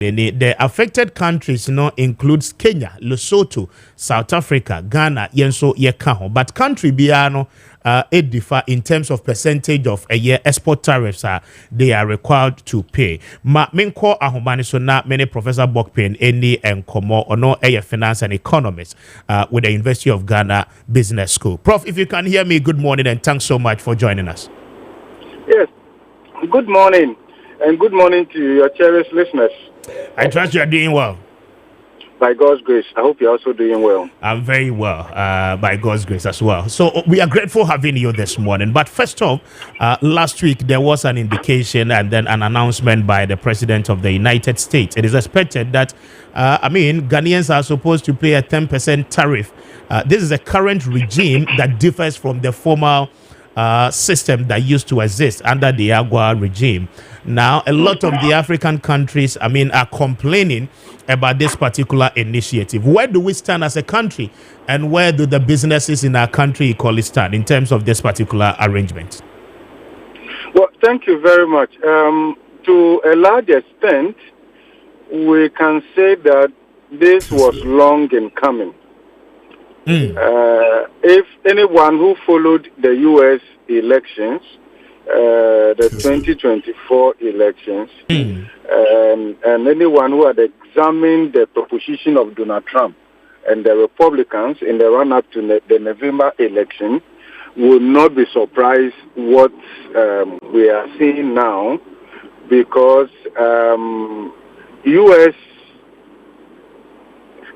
The affected countries, includes Kenya, Lesotho, South Africa, Ghana, yenso yekaho. But country biano it differ in terms of percentage of a year export tariffs they are required to pay. Ma minko ahomani so na many Professor Bokpin any enkomo or no finance and economics with the University of Ghana Business School. Prof, if you can hear me, good morning and thanks so much for joining us. Yes, good morning and good morning to your cherished listeners. I trust you are doing well. By God's grace. I hope you're also doing well. I'm very well, by God's grace as well. So we are grateful having you this morning. But first off, last week there was an indication and then an announcement by the President of the United States. It is expected that, Ghanaians are supposed to pay a 10% tariff. This is a current regime that differs from the former system that used to exist under the AGUA regime. Now, a lot of the African countries, are complaining about this particular initiative. Where do we stand as a country, and where do the businesses in our country equally stand in terms of this particular arrangement? Well, thank you very much. To a large extent, we can say that this was long in coming. If anyone who followed the U.S. elections, the 2024 elections, and anyone who had examined the proposition of Donald Trump and the Republicans in the run-up to the November election, will not be surprised what we are seeing now, because U.S.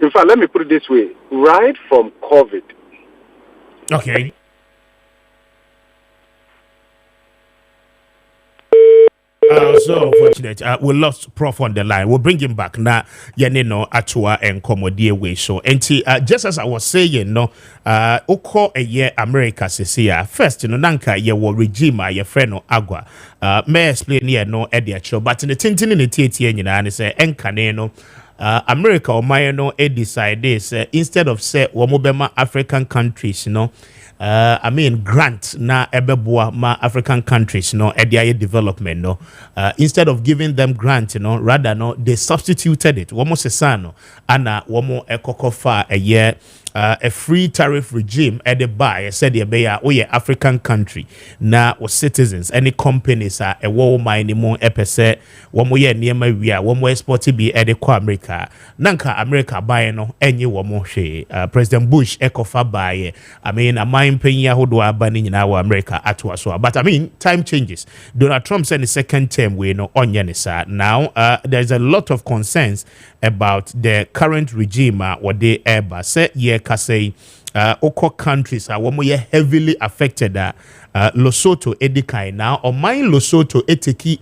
In fact, let me put it this way. Right from COVID. Okay. So unfortunate. We lost Prof on the line. We'll bring him back now. Atua and Komodie way. So, just as I was saying, Oko a year America says first, Nanka ye war regime, your friend Agua. May explain here no ediacho, but in the tintin in the TTN, and say, Encaneno. America or Mayano decide this instead of say Womobema African countries, grant na ebeboa ma African countries, edia development, instead of giving them grant, rather they substituted it. Womo sesano ana womo ekokofa a year. A free tariff regime at the buy said the bay African country na or citizens any companies are a war mining more epese one more year near my one more export be at the America Nanka America buy no any one more she President Bush ekofa buy a mine penya who do a banning in our America at was but time changes. Donald Trump said the second term we no on Yanisa now there's a lot of concerns about the current regime what they ever said Kase Oko countries are one more heavily affected Lesotho edikai now or mine Lesotho etiki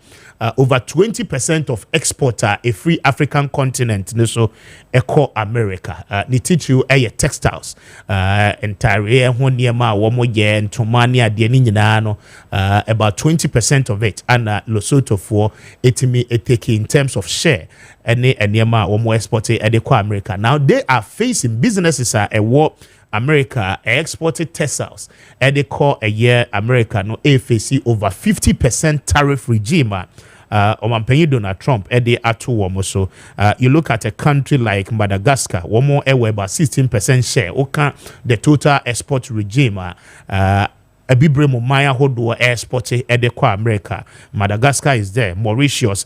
over 20% of exporter a free African continent so eco America ni teach you textiles entire honiema one more year and Tomania no about 20% of it and Lesotho for etimi etiki in terms of share and niema one more exported eco America. Now they are facing businesses a war America exported textiles and they call a year America no AFC over 50% tariff regime Donald Trump they atu so you look at a country like Madagascar one more about 16% share okay the total export regime Bibre mo maya hodo export edekwa America. Madagascar is there. Mauritius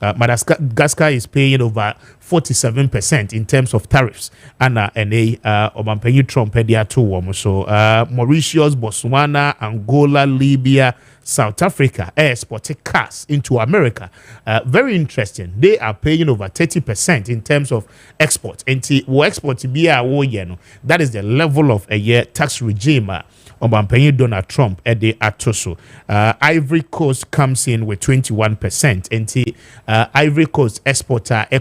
Madagascar is paying over 47% in terms of tariffs. And Obampenyu Trump there too. So Mauritius, Botswana, Angola, Libya, South Africa exporting cars into America. Very interesting. They are paying over 30% in terms of export. And we export to be that is the level of a year tax regime. Donald Trump at the Atoso. Ivory Coast comes in with 21%. And Ivory Coast exporter is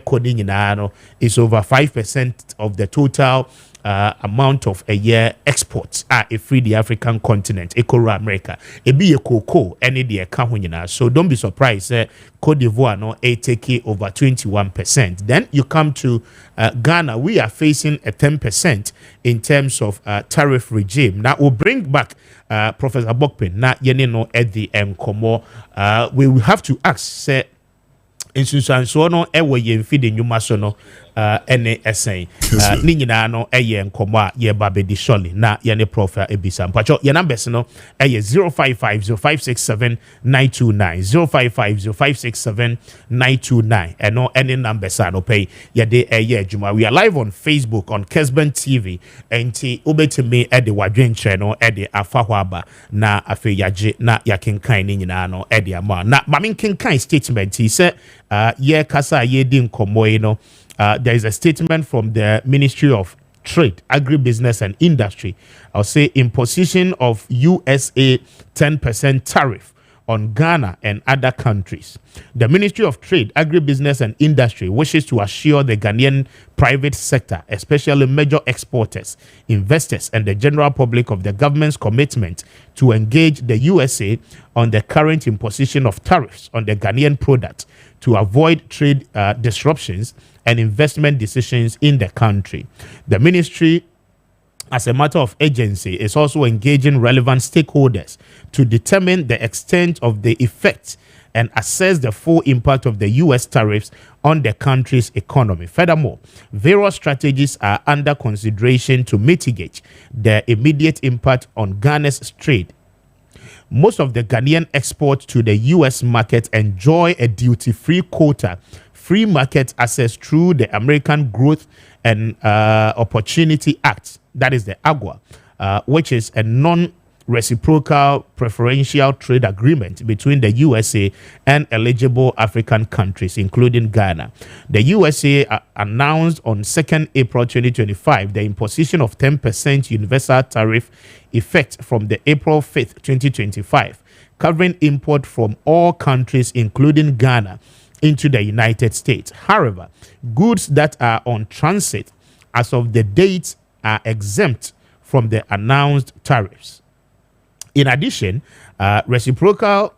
over 5% of the total amount of a year exports a free the African continent, Ekoro America. It be a cocoa any the account. So don't be surprised. Cote d'Ivoire no take over 21%. Then you come to Ghana. We are facing a 10% in terms of tariff regime. Now we'll bring back Professor Bokpin. Na yenino at the enkomo. We will have to ask. nsunsuansoɔ no ɛwɔ yɛn mfide nnwuma so no ɛne ɛsɛn ne nyinaa no ɛyɛ nkɔmmɔ a yɛba bɛdi shortly na yɛne prof ebisa mpatwɔ yɛn numbers no ɛyɛ 0550567929 0550567929 ɛno ɛne numbers a no pɛyi yɛde ɛyɛ adwuma. We are live on Facebook on Kessben TV enti wobɛtumi ɛde wadwenkyerɛ no ɛde afa hɔ aba na afei yɛagye na yɛkenkan ne nyinaa no ɛde ama na ma menkenkan statement yi sɛ yeah, kasa yedi nkomo no. There is a statement from the Ministry of Trade, Agribusiness and Industry. I'll say imposition of USA 10% tariff on Ghana and other countries. The Ministry of Trade, Agribusiness and Industry wishes to assure the Ghanaian private sector, especially major exporters, investors, and the general public of the government's commitment to engage the USA on the current imposition of tariffs on the Ghanaian product to avoid trade disruptions and investment decisions in the country. The ministry, as a matter of agency, is also engaging relevant stakeholders to determine the extent of the effect and assess the full impact of the U.S. tariffs on the country's economy. Furthermore, various strategies are under consideration to mitigate the immediate impact on Ghana's trade. Most of the Ghanaian exports to the U.S. market enjoy a duty-free quota, free market access through the American Growth and Opportunity Act, that is the AGWA, which is a non-reciprocal preferential trade agreement between the USA and eligible African countries, including Ghana. The USA announced on 2nd April 2025 the imposition of 10% universal tariff effect from the April 5th, 2025, covering import from all countries, including Ghana, into the United States. However, goods that are on transit as of the date are exempt from the announced tariffs. In addition, reciprocal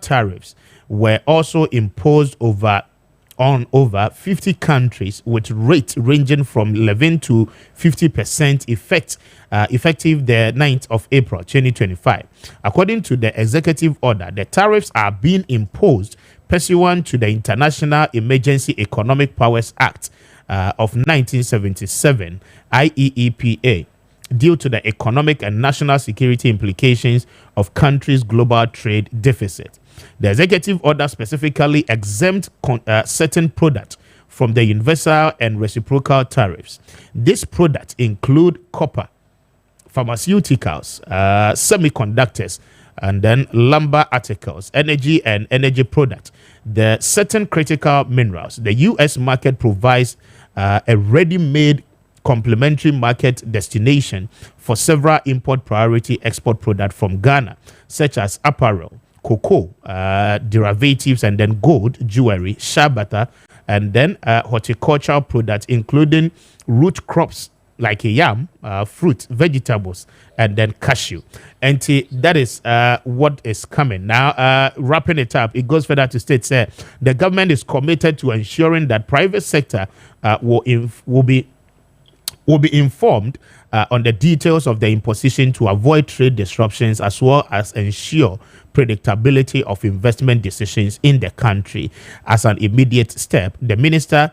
tariffs were also imposed on over 50 countries with rates ranging from 11 to 50% effective the 9th of April 2025. According to the executive order, the tariffs are being imposed pursuant to the International Emergency Economic Powers Act of 1977, IEEPA, due to the economic and national security implications of countries' global trade deficit. The executive order specifically exempts certain products from the universal and reciprocal tariffs. These products include copper, pharmaceuticals, semiconductors, and then lumber articles, energy and energy products. The certain critical minerals. The U.S. market provides a ready-made complementary market destination for several import priority export products from Ghana, such as apparel, cocoa, derivatives, and then gold, jewelry, shea butter, and then horticultural products, including root crops like yam, fruit, vegetables, and then cashew. And that is what is coming. Now, wrapping it up, it goes further to state, the government is committed to ensuring that private sector will be informed on the details of the imposition to avoid trade disruptions, as well as ensure predictability of investment decisions in the country. As an immediate step, the Ministers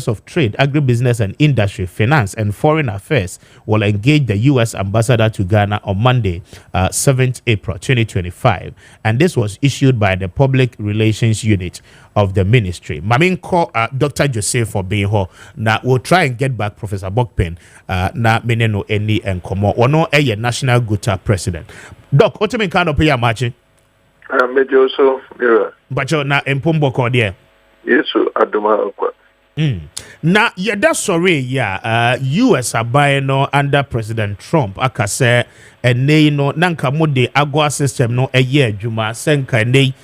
of Trade, Agribusiness and Industry, Finance and Foreign Affairs will engage the U.S. ambassador to Ghana on Monday, 7th April 2025. And this was issued by the Public Relations Unit of the ministry. Mamin call Dr. Joseph for being here. Now we'll try and get back Professor Bokpen. Na meneno any and come on. No, a National Guta president. Doc, what do you mean kind of pay a match? Major so, but you're not in Pumbo Cordia. Yes, Adoma. Na yada sorry ya US abaye no under President Trump akase ene no nanka mode agwa system no eye adwuma senka ene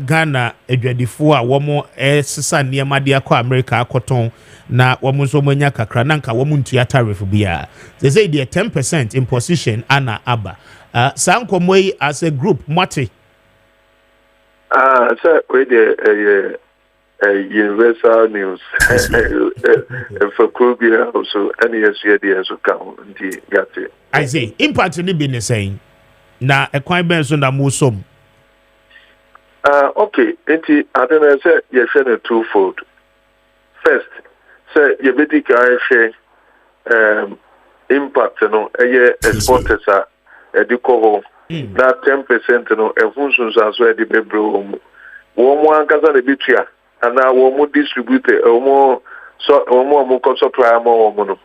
Ghana edwadifo a womo sesa niema de akọ America akoton na womo so manya kakra nanka womo ntua tariff bia they say the 10% imposition ana aba sankomoi as a group mate so we the universal news for Kubi also NESUD also count got it. I say impact ni be saying na ekwan ben so na musom Okay, enti adena say you share the twofold. First, say you be share impact no exporters are ediko na 10% no efunsun so e di bebro wo mo ankaza de bitua ana wo mo distribute wo mo ko supply mo no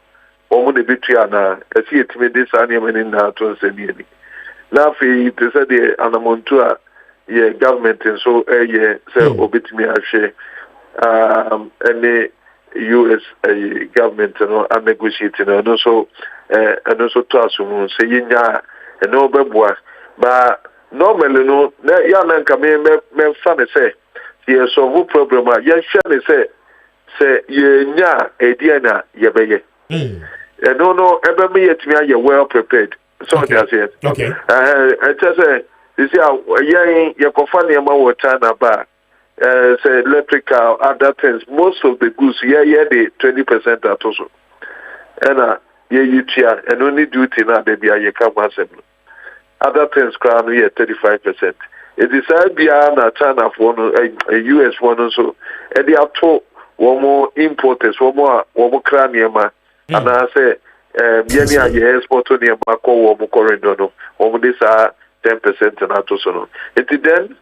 wo mo de bitua na esi etime de sa ne mani na to nsemi ni na fi te say de anamontu a ye government so say obetimi ahwe any US government no a negotiate no so and also to assume say yinya no beboa but normally no ya na nka me fa ne say ye solve problem a ye hwe ne say ye nya ediana ye beye no ebe me yetimi aye well prepared so that's it okay just say you see ye kofa ne ma water na ba say electrical other things most of the goods the 20% at also and you tia and only duty na there be a come assembly other things crown 35%. It is IBR na China for a US one so and they are told one more importers one more craniema and I say yeni export to near Mako one corridor no one this are 10% and at also no it then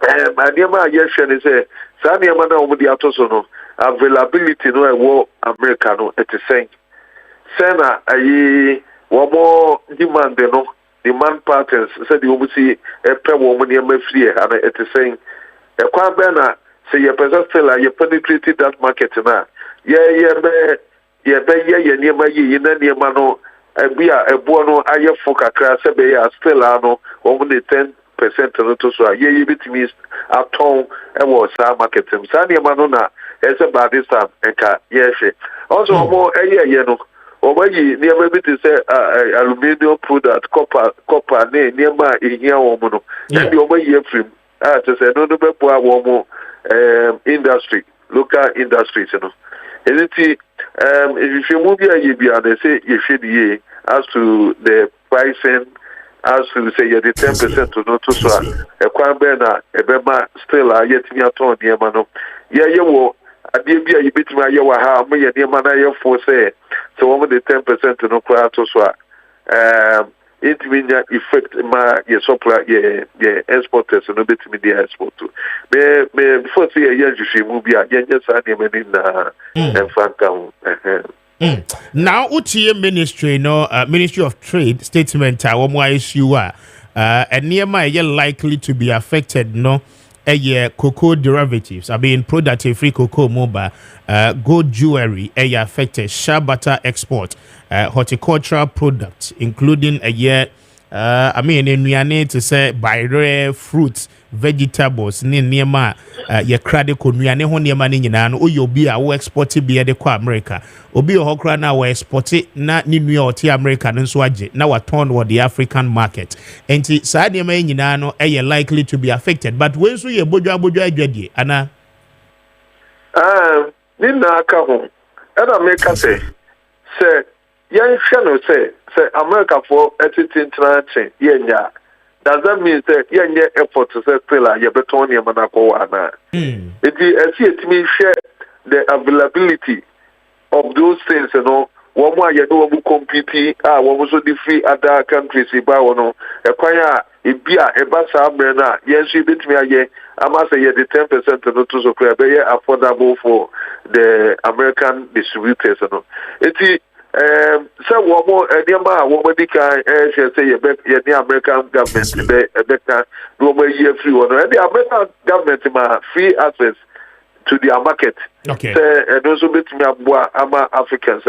Maniama yes say Sania mana omudi atosono availability no ewo America no it is saying Sena ayi womo demand patterns said the omusi epe womo ni free and it is saying e kwa bena say your person still you penetrated that market na ye niema ye na niema no ebia ebo no aye fo kakra se be ya still ano womo de 10% no to so ye bitimi aton e wo sa market sa niema no na e se by this time enka ye hwe also omo ye no obayi niema bi te say aluminium product copper ne niema ehia wo mo no e bi obayi afrim to say no be boa wo mo industry local industries no eliti if you move here be and they say you should ye as to the pricing as to say you the 10% to not to so e kwan be na e be ma still yet me aton niema no ye wo ade bia you betimi aye wa ha mo ye niema na ye for say so one the 10% no kwa to so it mean effect ma ye supply ye exporters no betimi dey export to me before say ye jufi mu bia ye sa niema ni na enfanka now utie ministry no Ministry of Trade statement wo issue and niema ye likely to be affected no cocoa derivatives. I mean, product free cocoa mobile, gold jewelry, affected, shea butter export, horticultural products, including in to say by rare fruits, vegetables, niema, ye credit ko nuane ho niema ni nyina no oyobi a wo export bi de kwa America. Obi ohokra na wo export na ni nua oti America no so age na wa turn wo the African market. Enti sa niema nyina no likely to be affected, but when so ye bodwa adwade ana ni na aka ho na America say yan hwe no say America for etitintrance yenya. Does that mean that yenye effort to say still ye beton ye manako ana it me share the availability of those things one more you know compete one so defeat other countries ba no e kwanya e bia e ba sa na yes you betimi aye ama say the 10% no to so be affordable for the American distributors it so one more niema one dika say the American government be no more year free one and the American government ma free access to their market. Okay. And also bit me ama Africans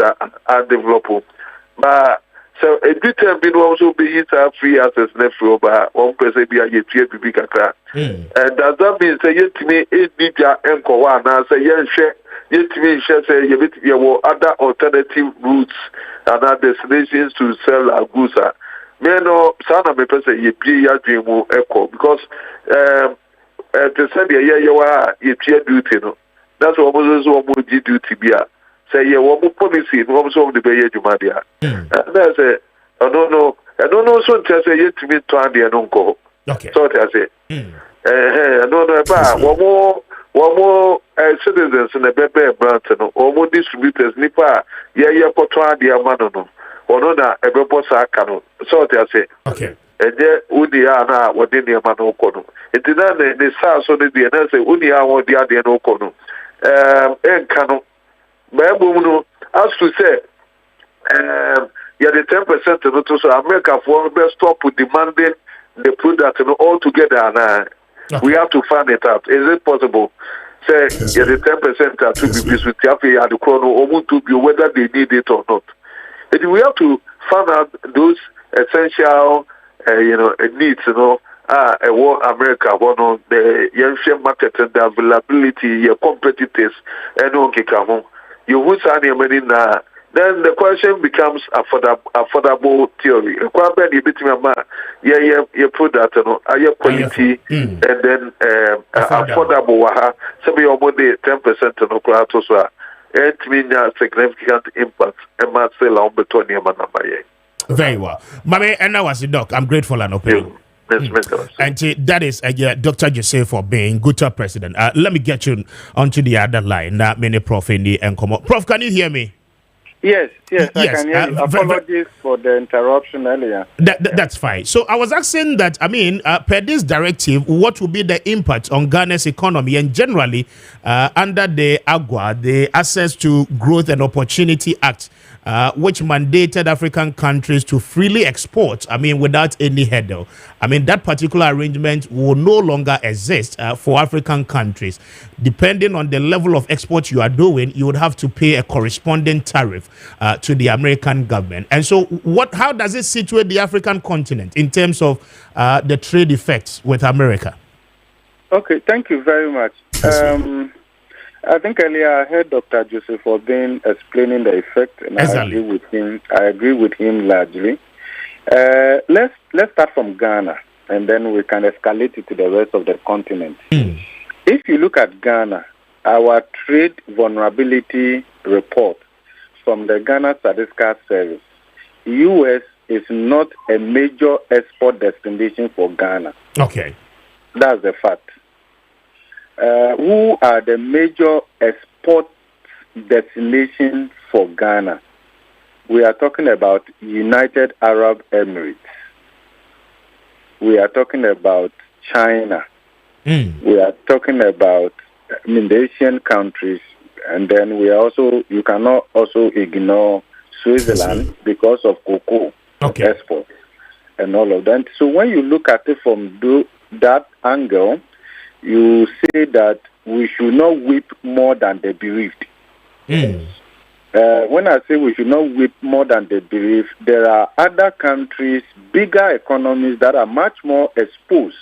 are developing. But so a bit been also be free access never but 1% be a year big kakra. And does that mean say yet me 8 media enko one now say yet me say you bit your other alternative routes and other destinations to sell our goods. Me no sana me person ye be ya dream echo because to say you duty no. That's what was almost duty be say yeah one policy no so the be jumadia. And that's it. I don't know so just say yet me to and no go. Okay. So I say No, one more citizens in the Bebe Branton, or more distributors, Nipa, Kotoa, the Amano, or no, a Bebosa Cano. So they say, okay. And yet, Udiana, what did the Amano Kono? It did not the South, so the DNS, Udia, what the Adiano Kono. And Cano, Babuno, as to say, the 10% to notice America for best stop with demanding the product all together. And we have to find it out. Is it possible? Say, the 10% to be with Yapi at the chrono, or to be whether they need it or not. And we have to find out those essential, needs, what America, one on the young market and the availability, your competitors, and on you would sign your money now. Then the question becomes affordable theory. You put that higher quality and then affordable. Some your money 10% no crowd so it means a significant impact. And might sell on Betonia Manamaye. Very well. Mame, and now as a doc, I'm grateful and open. And that is Dr. Jose for being good president. Let me get you onto the other line. Many Prof in the Encomo. Prof, can you hear me? Yes, I can hear you. Apologies for the interruption earlier. That's fine. So I was asking that, per this directive, what will be the impact on Ghana's economy and generally under the AGWA, the Access to Growth and Opportunity Act, which mandated African countries to freely export, without any hurdle. That particular arrangement will no longer exist for African countries. Depending on the level of export you are doing, you would have to pay a corresponding tariff to the American government. And so how does it situate the African continent in terms of the trade effects with America? Okay, thank you very much. I think earlier I heard Dr. Joseph Obin explaining the effect, and exactly. I agree with him largely. Let's start from Ghana, and then we can escalate it to the rest of the continent. If you look at Ghana, our trade vulnerability report from the Ghana Statistical Service, U.S. is not a major export destination for Ghana. Okay. That's the fact. Who are the major export destinations for Ghana? We are talking about United Arab Emirates. We are talking about China. We are talking about the Asian countries. And then you cannot also ignore Switzerland because of cocoa export and all of that. So when you look at it from that angle, you say that we should not weep more than the bereaved. When I say we should not weep more than the bereaved, there are other countries, bigger economies that are much more exposed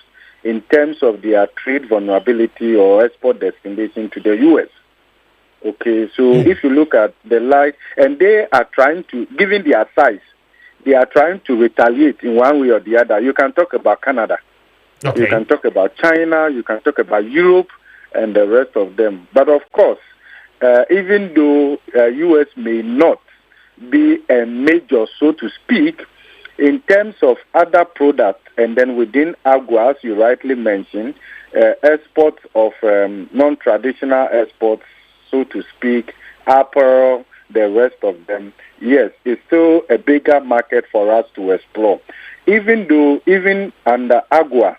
in terms of their trade vulnerability or export destination to the U.S. Okay, so if you look at the light, and they are trying to, given their size, they are trying to retaliate in one way or the other. You can talk about Canada. Okay. You can talk about China, you can talk about Europe and the rest of them. But of course, even though U.S. may not be a major, so to speak, in terms of other products, and then within AGWA, as you rightly mentioned, exports of non-traditional exports, so to speak, apparel, the rest of them, yes, it's still a bigger market for us to explore. Even under AGWA,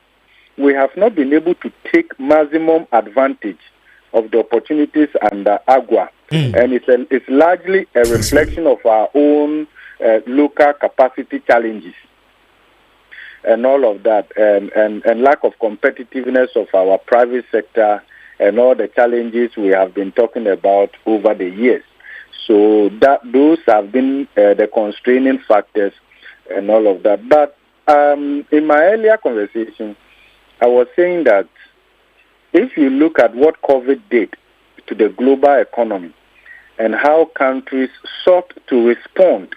we have not been able to take maximum advantage of the opportunities under AGWA. And it's largely a reflection of our own local capacity challenges and all of that, and lack of competitiveness of our private sector and all the challenges we have been talking about over the years. So those have been the constraining factors and all of that. But in my earlier conversation, I was saying that if you look at what COVID did to the global economy and how countries sought to respond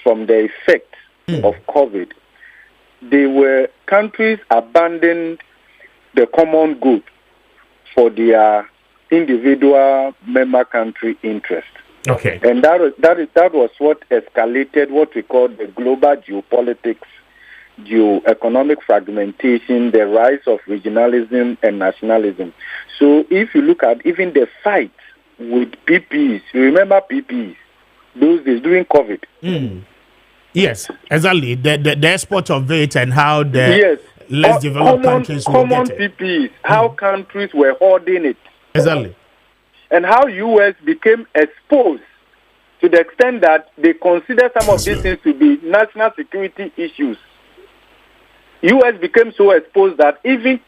from the effects of COVID, countries abandoned the common good for their individual member country interest. Okay. And that was what escalated what we call the global geopolitics geo-economic fragmentation, the rise of regionalism and nationalism. So if you look at even the fight with PPEs, you remember PPEs, those days during COVID. Yes, exactly. The export of it and how the less developed countries will get it. PPEs, how countries were hoarding it. Exactly. And how U.S. became exposed to the extent that they consider some of these things to be national security issues. U.S. became so exposed that even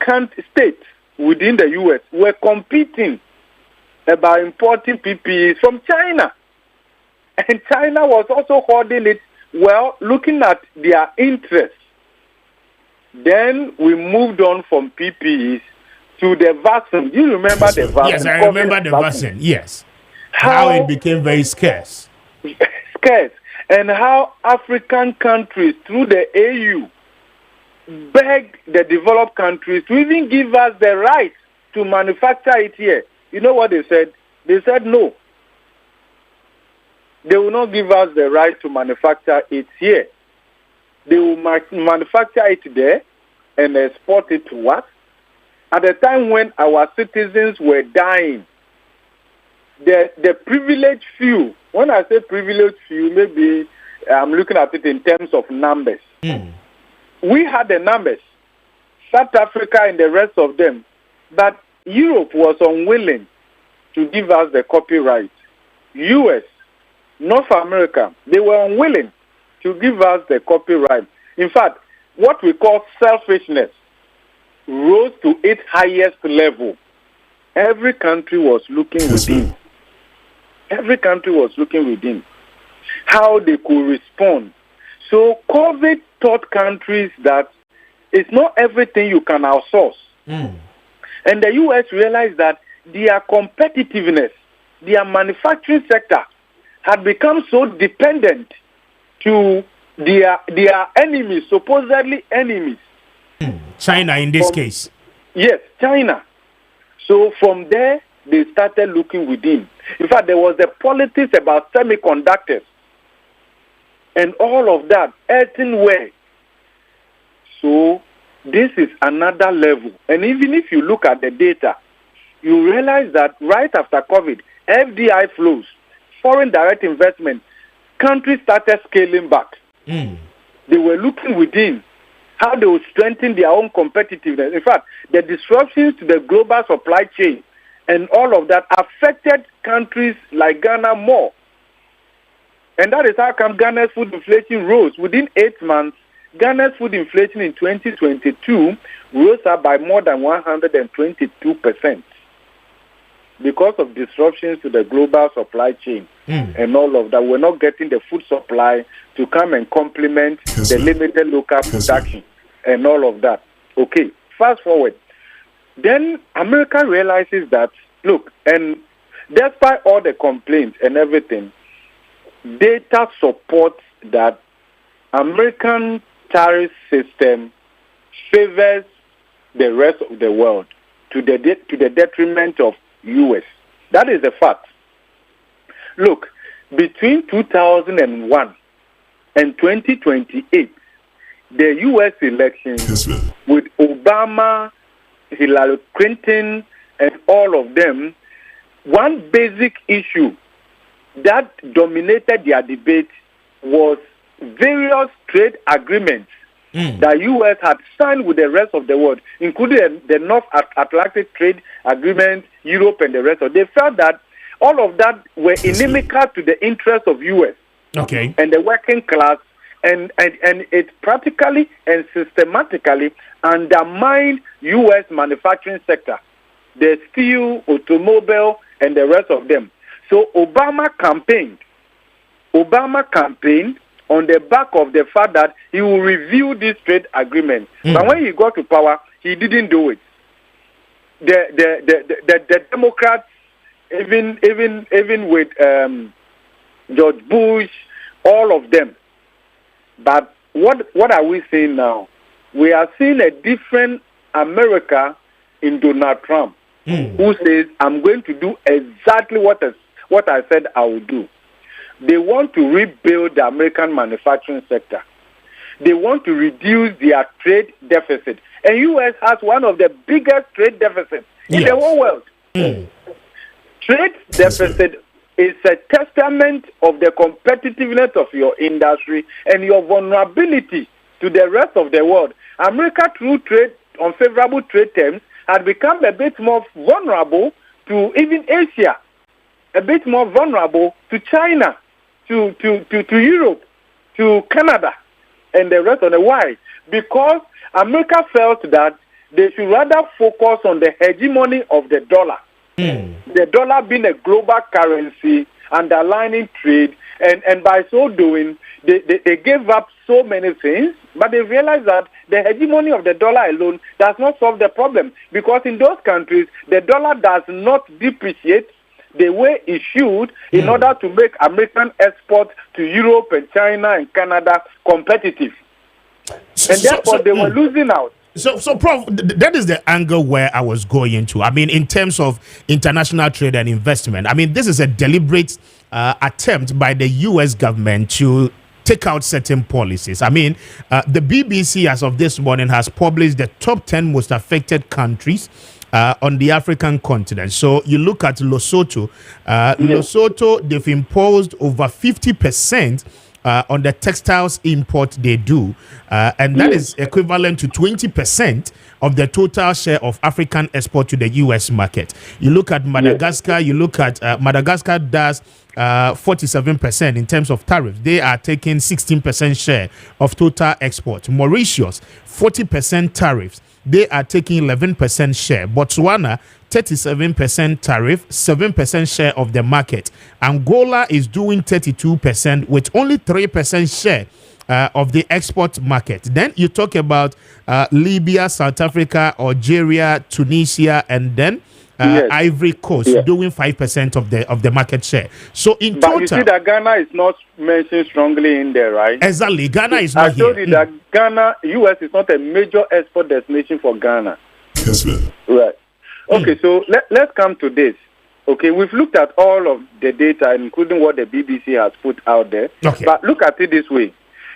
states within the U.S. were competing about importing PPEs from China. And China was also hoarding it, well, looking at their interests. Then we moved on from PPEs to the vaccine. Do you remember the vaccine? Yes, I remember the vaccine, yes. How it became very scarce. Scarce. And how African countries, through the AU, begged the developed countries to even give us the right to manufacture it here. You know what they said? They said no. They will not give us the right to manufacture it here. They will manufacture it there and export it to us. At the time when our citizens were dying, the privileged few, when I say privileged few, maybe I'm looking at it in terms of numbers. We had the numbers, South Africa and the rest of them, but Europe was unwilling to give us the copyright. US, North America, they were unwilling to give us the copyright. In fact, what we call selfishness rose to its highest level. Every country was looking within. Every country was looking within how they could respond. So COVID taught countries that it's not everything you can outsource. And the U.S. realized that their competitiveness, their manufacturing sector had become so dependent to their enemies, supposedly enemies. China in this case. Yes, China. So from there, they started looking within. In fact, there was a politics about semiconductors and all of that, earthenware. So this is another level. And even if you look at the data, you realize that right after COVID, FDI flows, foreign direct investment, countries started scaling back. They were looking within how they would strengthen their own competitiveness. In fact, the disruptions to the global supply chain and all of that affected countries like Ghana more. And that is how come Ghana's food inflation rose. Within 8 months, Ghana's food inflation in 2022 rose up by more than 122% because of disruptions to the global supply chain and all of that. We're not getting the food supply to come and complement the limited local production and all of that. Okay, fast forward. Then America realizes that, look, and despite all the complaints and everything, data supports that American tariff system favors the rest of the world to the detriment of U.S. That is a fact. Look, between 2001 and 2028, the U.S. elections with Obama, Hillary Clinton, and all of them, one basic issue that dominated their debate was various trade agreements that U.S. had signed with the rest of the world, including the North Atlantic Trade Agreement, Europe, and the rest of. They felt that all of that were inimical to the interests of U.S. And the working class, and it practically and systematically undermined U.S. manufacturing sector, the steel, automobile, and the rest of them. So Obama campaigned on the back of the fact that he will review this trade agreement. But when he got to power, he didn't do it. The Democrats, even with George Bush, all of them. But what are we seeing now? We are seeing a different America in Donald Trump, who says, I'm going to do exactly what I said I will do. They want to rebuild the American manufacturing sector. they want to reduce their trade deficit. And U.S. has one of the biggest trade deficits in the whole world. Trade deficit is a testament of the competitiveness of your industry and your vulnerability to the rest of the world. America, through trade, unfavorable trade terms, had become a bit more vulnerable to even Asia, a bit more vulnerable to China, to Europe, to Canada, and the rest of the world. Because America felt that they should rather focus on the hegemony of the dollar. The dollar being a global currency, underlining trade, and by so doing, they gave up so many things, but they realized that the hegemony of the dollar alone does not solve the problem, because in those countries, the dollar does not depreciate the way it should in order to make American exports to Europe and China and Canada competitive. And therefore, they were losing out. So, Prof, that is the angle where I was going to. I mean, in terms of international trade and investment, I mean, this is a deliberate attempt by the U.S. government to take out certain policies. I mean, the BBC, as of this morning, has published the top 10 most affected countries on the African continent. So you look at Lesotho. Lesotho, they've imposed over 50% on the textiles import they do, and that is equivalent to 20% of the total share of African export to the U.S. market. You look at Madagascar. You look at Madagascar does 47% in terms of tariffs. They are taking 16% share of total export. Mauritius, 40% tariffs. They are taking 11% share. Botswana, 37% tariff, 7% share of the market. Angola is doing 32% with only 3% share of the export market. Then you talk about Libya, South Africa, Algeria, Tunisia, and then Ivory Coast doing 5% of the market share. So in total, you see that Ghana is not mentioned strongly in there, right? Exactly, Ghana is not here. I told you that Ghana, U.S. is not a major export destination for Ghana. Kessben. Right. Okay, so let's come to this. Okay, we've looked at all of the data, including what the BBC has put out there. Okay. But look at it this way.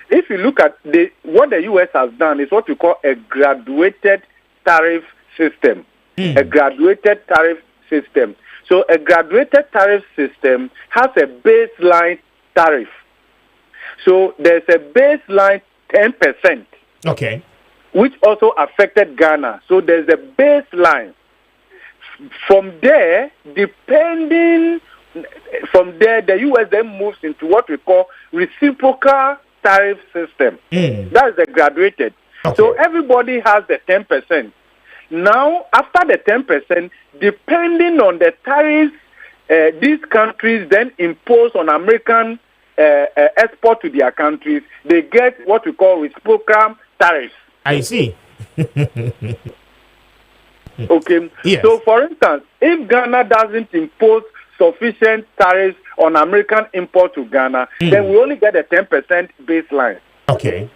If you look at what the U.S. has done is what we call a graduated tariff system. A graduated tariff system. So a graduated tariff system has a baseline tariff. So there's a baseline 10%. Okay. Which also affected Ghana. So there's a baseline. From there, the U.S. then moves into what we call reciprocal tariff system. That is the graduated. Okay. So everybody has the 10%. Now, after the 10%, depending on the tariffs these countries then impose on American export to their countries, they get what we call reciprocal tariffs. I see. Okay. Yes. So, for instance, if Ghana doesn't impose sufficient tariffs on American import to Ghana, then we only get a 10% baseline. Okay.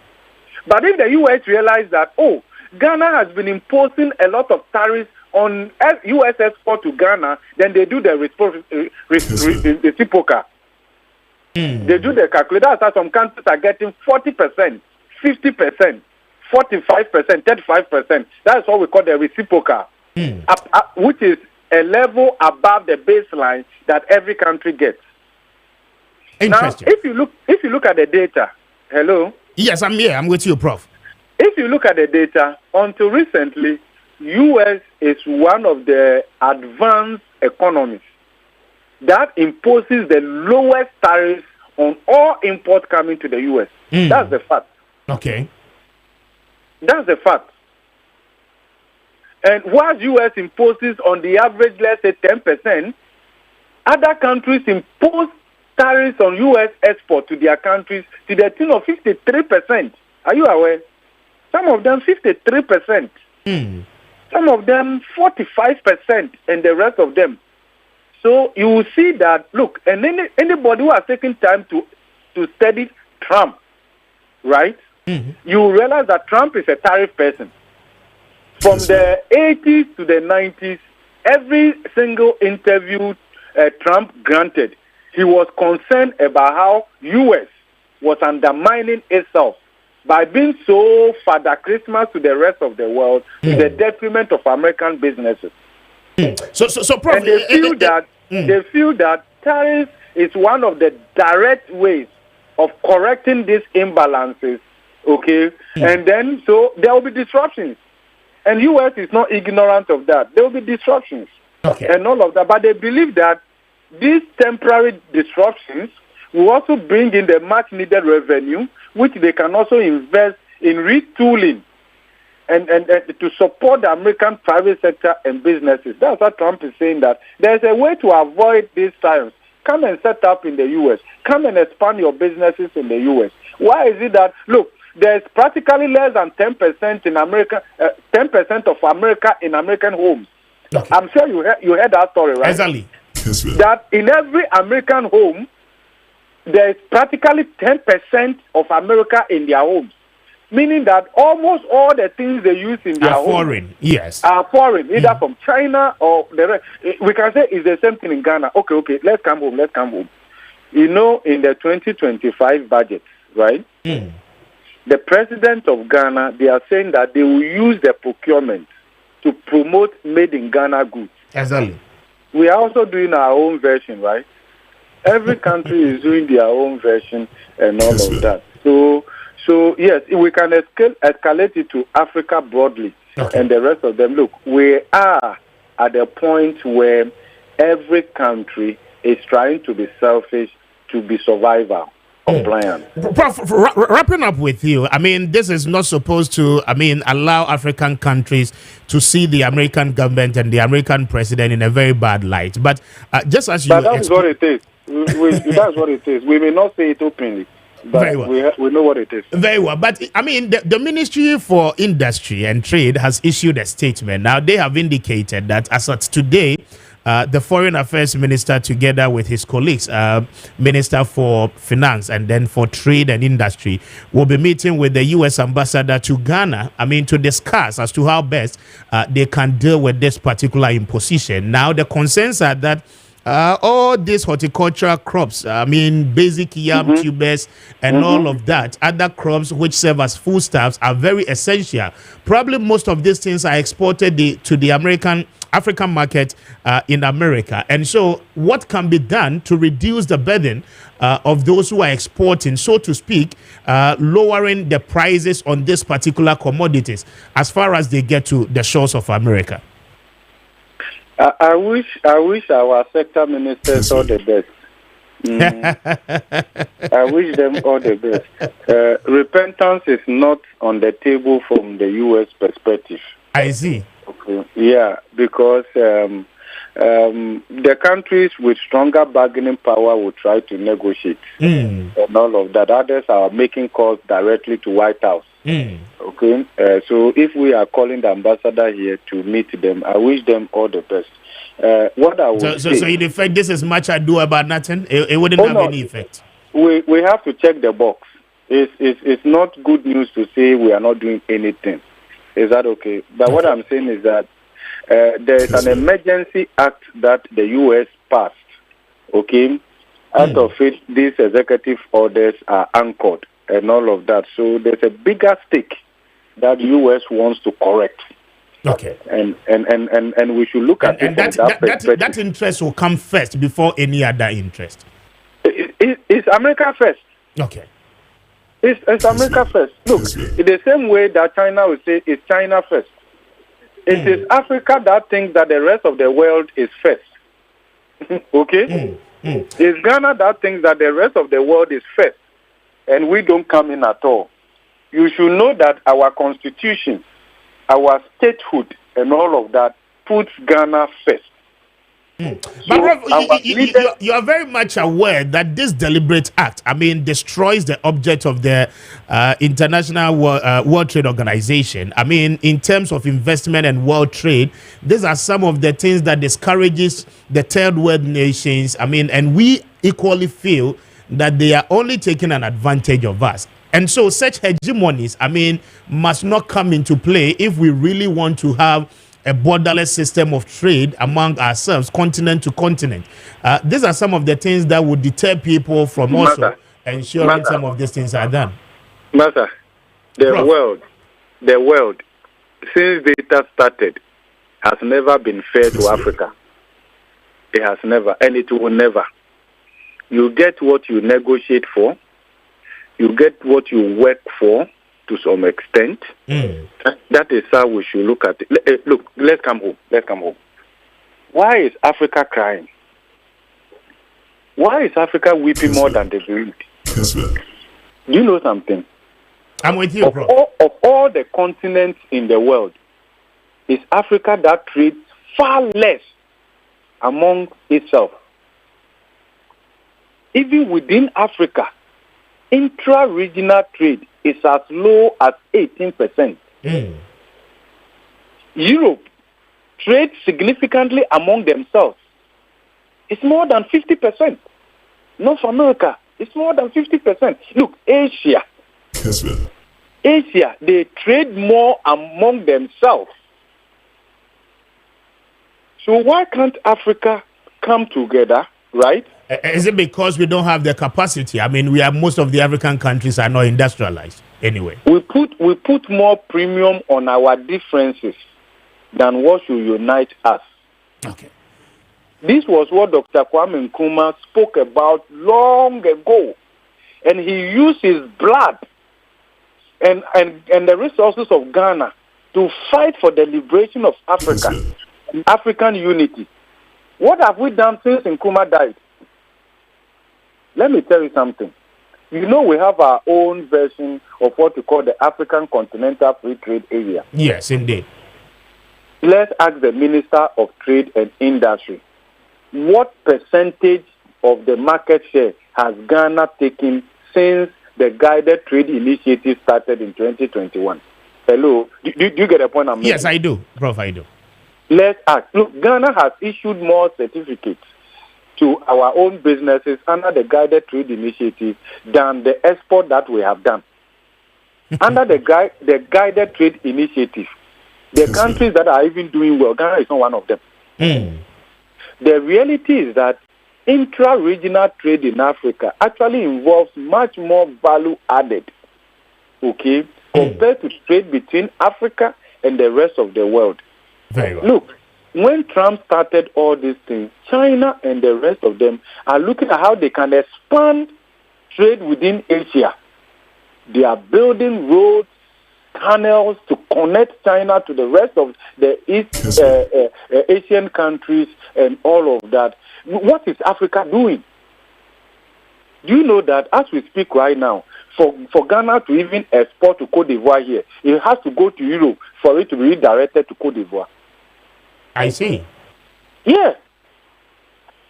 But if the U.S. realize that, Ghana has been imposing a lot of tariffs on U.S. export to Ghana, then they do the reciprocal. They do the calculation. That's some countries are getting 40%, 50%, 45%, 35%. That's what we call the reciprocal, which is a level above the baseline that every country gets. Interesting. Now, if you look at the data, hello? Yes, I'm here. I'm with you, Prof. If you look at the data, until recently, U.S. is one of the advanced economies that imposes the lowest tariffs on all imports coming to the U.S. That's the fact. Okay. That's the fact. And while U.S. imposes on the average, let's say 10%, other countries impose tariffs on U.S. export to their countries to the tune of 53%. Are you aware? Some of them 53%. Some of them 45%, and the rest of them. So you will see that, look, and anybody who has taken time to study Trump, right? You will realize that Trump is a tariff person. From the 80s to the 90s, every single interview Trump granted, he was concerned about how U.S. was undermining itself by being so Father Christmas to the rest of the world to the detriment of American businesses. So Prof, and they feel that tariffs is one of the direct ways of correcting these imbalances. Okay, and then so there will be disruptions, and U.S. is not ignorant of that. There will be disruptions, and all of that. But they believe that these temporary disruptions will also bring in the much-needed revenue, which they can also invest in retooling and to support the American private sector and businesses. That's what Trump is saying, that there's a way to avoid these tariffs. Come and set up in the U.S. Come and expand your businesses in the U.S. Why is it that, look, there's practically less than 10% in America, 10% of America in American homes. I'm sure you heard that story, right? Exactly. That in every American home, there's practically 10% of America in their homes. Meaning that almost all the things they use in their homes foreign, are foreign, either from China or the rest. We can say it's the same thing in Ghana. Okay, let's come home. You know, in the 2025 budget, right? The president of Ghana, they are saying that they will use the procurement to promote made in Ghana goods. Exactly. We are also doing our own version, right? Every country is doing their own version and all of that. So yes, we can escalate it to Africa broadly and the rest of them. Look, we are at a point where every country is trying to be selfish to be survival compliant. Prof, wrapping up with you, I mean, this is not supposed to, allow African countries to see the American government and the American president in a very bad light. But just as you... But that's what it is. That's what it is. We may not say it openly. But we know what it is. Very well. But, the Ministry for Industry and Trade has issued a statement. Now, they have indicated that as of today, the Foreign Affairs Minister, together with his colleagues, Minister for Finance and then for Trade and Industry, will be meeting with the U.S. Ambassador to Ghana, to discuss as to how best they can deal with this particular imposition. Now, the concerns are that all these horticultural crops, basic yam tubers and all of that, other crops which serve as foodstuffs are very essential. Probably most of these things are exported to the African market in America. And so what can be done to reduce the burden of those who are exporting, so to speak, lowering the prices on these particular commodities as far as they get to the shores of America? I wish our sector ministers all the best. I wish them all the best. Repentance is not on the table from the U.S. perspective. I see. Okay. Yeah, because the countries with stronger bargaining power will try to negotiate and all of that. Others are making calls directly to White House. Okay, so if we are calling the ambassador here to meet them, I wish them all the best. What I would say, so in effect, this is much ado about nothing. It wouldn't have any effect. We have to check the box. It's not good news to say we are not doing anything. Is that okay? But what I'm saying is that there is an emergency act that the U.S. passed. Okay, out of it, these executive orders are anchored and all of that. So there's a bigger stake that the U.S. wants to correct. Okay. And we should look at it that interest will come first before any other interest. It's America first. Okay. It's America first. Look, in the same way that China will say it's China first. It is Africa that thinks that the rest of the world is first. Okay? It's Ghana that thinks that the rest of the world is first. And we don't come in at all. You should know that our constitution, our statehood, and all of that puts Ghana first. But Rob, you are very much aware that this deliberate act, destroys the object of the International World Trade Organization. In terms of investment and world trade, these are some of the things that discourages the third world nations. And we equally feel that they are only taking an advantage of us. And so such hegemonies, must not come into play if we really want to have a borderless system of trade among ourselves, continent to continent. These are some of the things that would deter people from also ensuring some of these things are done. Master, The world, since data started, has never been fair to Africa. It has never, and it will never. You get what you negotiate for. You get what you work for to some extent. That is how we should look at it. Look, let's come home. Why is Africa crying? Why is Africa weeping more than the bereaved? Kessben. Do you know something? I'm with you, bro. Of all the continents in the world, it's Africa that trades far less among itself. Even within Africa, intra-regional trade is as low as 18%. Europe trades significantly among themselves. It's more than 50%. North America, it's more than 50%. Look, Asia, they trade more among themselves. So why can't Africa come together, right? Is it because we don't have the capacity? I mean, most of the African countries are not industrialized anyway. We put more premium on our differences than what should unite us. Okay. This was what Dr. Kwame Nkrumah spoke about long ago. And he used his blood and the resources of Ghana to fight for the liberation of Africa, African unity. What have we done since Nkrumah died? Let me tell you something. You know, we have our own version of what we call the African Continental Free Trade Area. Yes, indeed. Let's ask the Minister of Trade and Industry, what percentage of the market share has Ghana taken since the guided trade initiative started in 2021? Hello? Do you get the point I'm making? Yes, I do, Prof. I do. Let's ask. Look, Ghana has issued more certificates to our own businesses under the guided trade initiative than the export that we have done. Under the guided trade initiative, the countries that are even doing well, Ghana is not one of them. The reality is that intra-regional trade in Africa actually involves much more value added, okay, compared to trade between Africa and the rest of the world. Very well. Look, when Trump started all these things, China and the rest of them are looking at how they can expand trade within Asia. They are building roads, tunnels to connect China to the rest of the East Asian countries and all of that. What is Africa doing? Do you know that as we speak right now, for Ghana to even export to Cote d'Ivoire here, it has to go to Europe for it to be redirected to Cote d'Ivoire? I see. Yeah.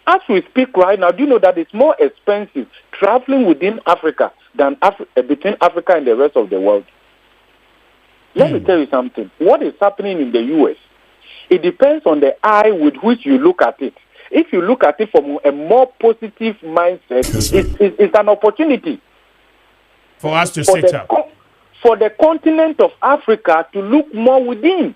As we speak right now, do you know that it's more expensive traveling within Africa than between Africa and the rest of the world? Let me tell you something. What is happening in the U.S., it depends on the eye with which you look at it. If you look at it from a more positive mindset, it's an opportunity for us to sit up. For the continent of Africa to look more within.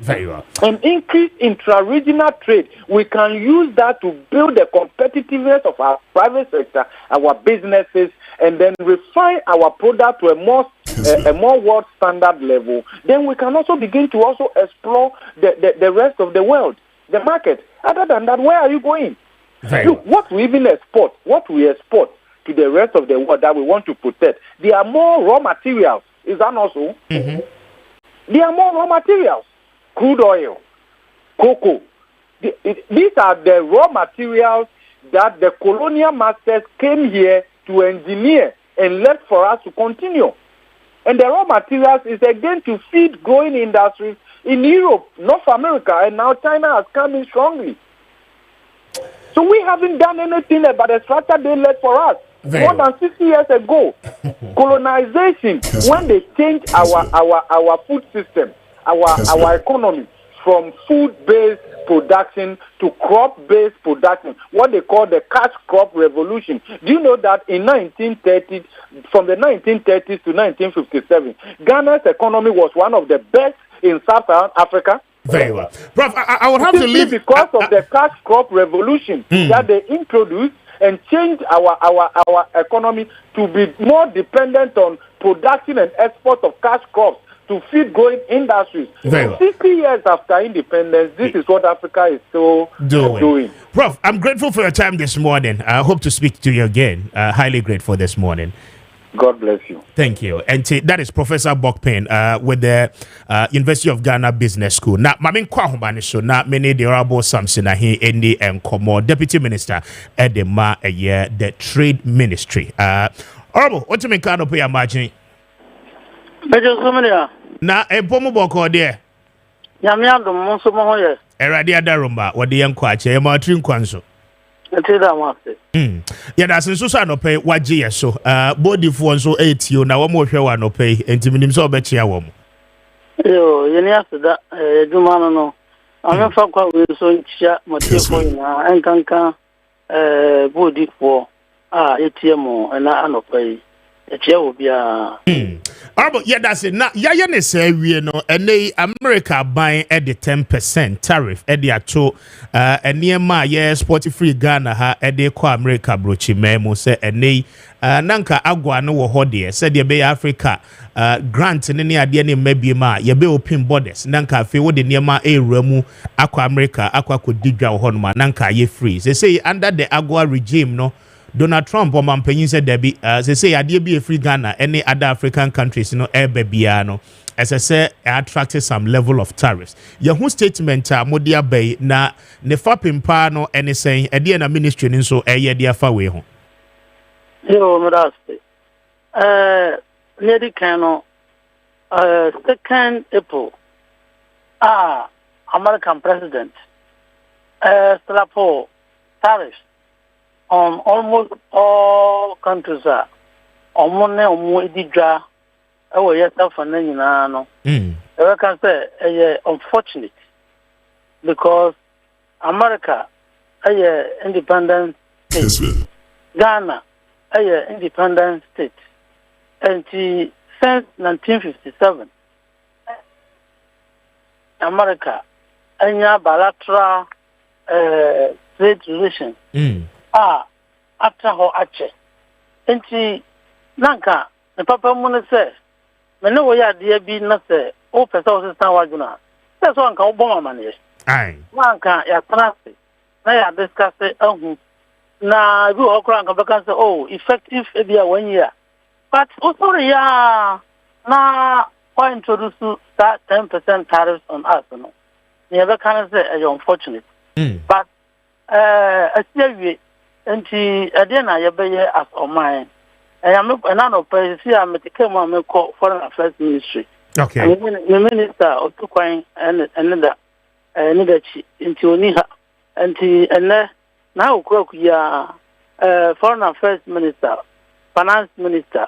Very well. An increase in intra-regional trade, we can use that to build the competitiveness of our private sector, our businesses, and then refine our product to a more world standard level. Then we can also begin to also explore the rest of the world, the market. Other than that, where are you going? Look, what we export to the rest of the world that we want to protect, there are more raw materials. Is that not so? There are more raw materials. Crude oil, cocoa. These are the raw materials that the colonial masters came here to engineer and left for us to continue. And the raw materials is again to feed growing industries in Europe, North America, and now China has come in strongly. So we haven't done anything about the structure they left for us. More than 60 years ago, colonization, when they changed our food system, our economy from food-based production to crop-based production, what they call the cash crop revolution. Do you know that in 1930, from the 1930s to 1957, Ghana's economy was one of the best in Sub-Saharan Africa? Very well. Prof, I would have to leave because of the cash crop revolution that they introduced and change our economy to be more dependent on production and export of cash crops to feed growing industries. 50 years after independence, this is what Africa is still doing. Prof, I'm grateful for your time this morning. I hope to speak to you again. Highly grateful this morning. God bless you. Thank you. And that is Professor Bokpen with the University of Ghana Business School. Now, Mamin Kwahumani so now many the honorable Samson here in the Nkomo Deputy Minister at the Trade Ministry. Honorable, what do you mean of your margin? Na epomo boko de nyame adom monso mo hoye erade adarumba wode yenko ache e ma trin kwanso etida wase ya da senso so anope waje yeso body fo nso etio na wo mo hwe wa anope entiminim so obechia wo mo yo yeni asida eduma no ame fa kwa we so nchia motefo na enkanka body fo etie mo na anope etie obia Arbo, yeah, that's it. Now, yeah, ne say we no, and they America buying at the 10% tariff at the ato, and near my sporty free Ghana ha at the America brochi memo say and they nanka agwa no wo hodie said the Bay Africa grant in any idea maybe ma ye be open borders nanka fe wo de niema e ramu akwa America akwa ko digwa ho no ma nanka ye free. They say under the agwa regime no Donald Trump or Mampenyin said there be they say idea be a free Ghana, any other African countries, Biano, as I say, attracted some level of tariffs. Your statement Modia Bay na nefa pimpa no anything at the end of ministry in so a year dear far way home. Yo, Modaste. Lady Cano, 2nd April. American president. Strapo tariffs on almost all countries are ididra yourself and then no. I can say unfortunate because America independent state. Kessben. Ghana independent state. And since 1957 America bilateral trade relations after her ache. Enti nanka the papa mun say me no we ade bi na say o pese o sisan wajuna. Say so anka obo mama ne. Aye. Nanka ya trust na ya discuss ahu na bi o kra anka beka say oh effective e bia 1 year. But also ya na why introduce that 10% tariffs on us no. Never can say unfortunate. But actually Enti adena yebeye as o mine. And no presidency am take mo am call foreign affairs ministry. Okay. The minister otukwan and another chi enti oni ha. Enti ene na okura ya foreign affairs minister, finance minister,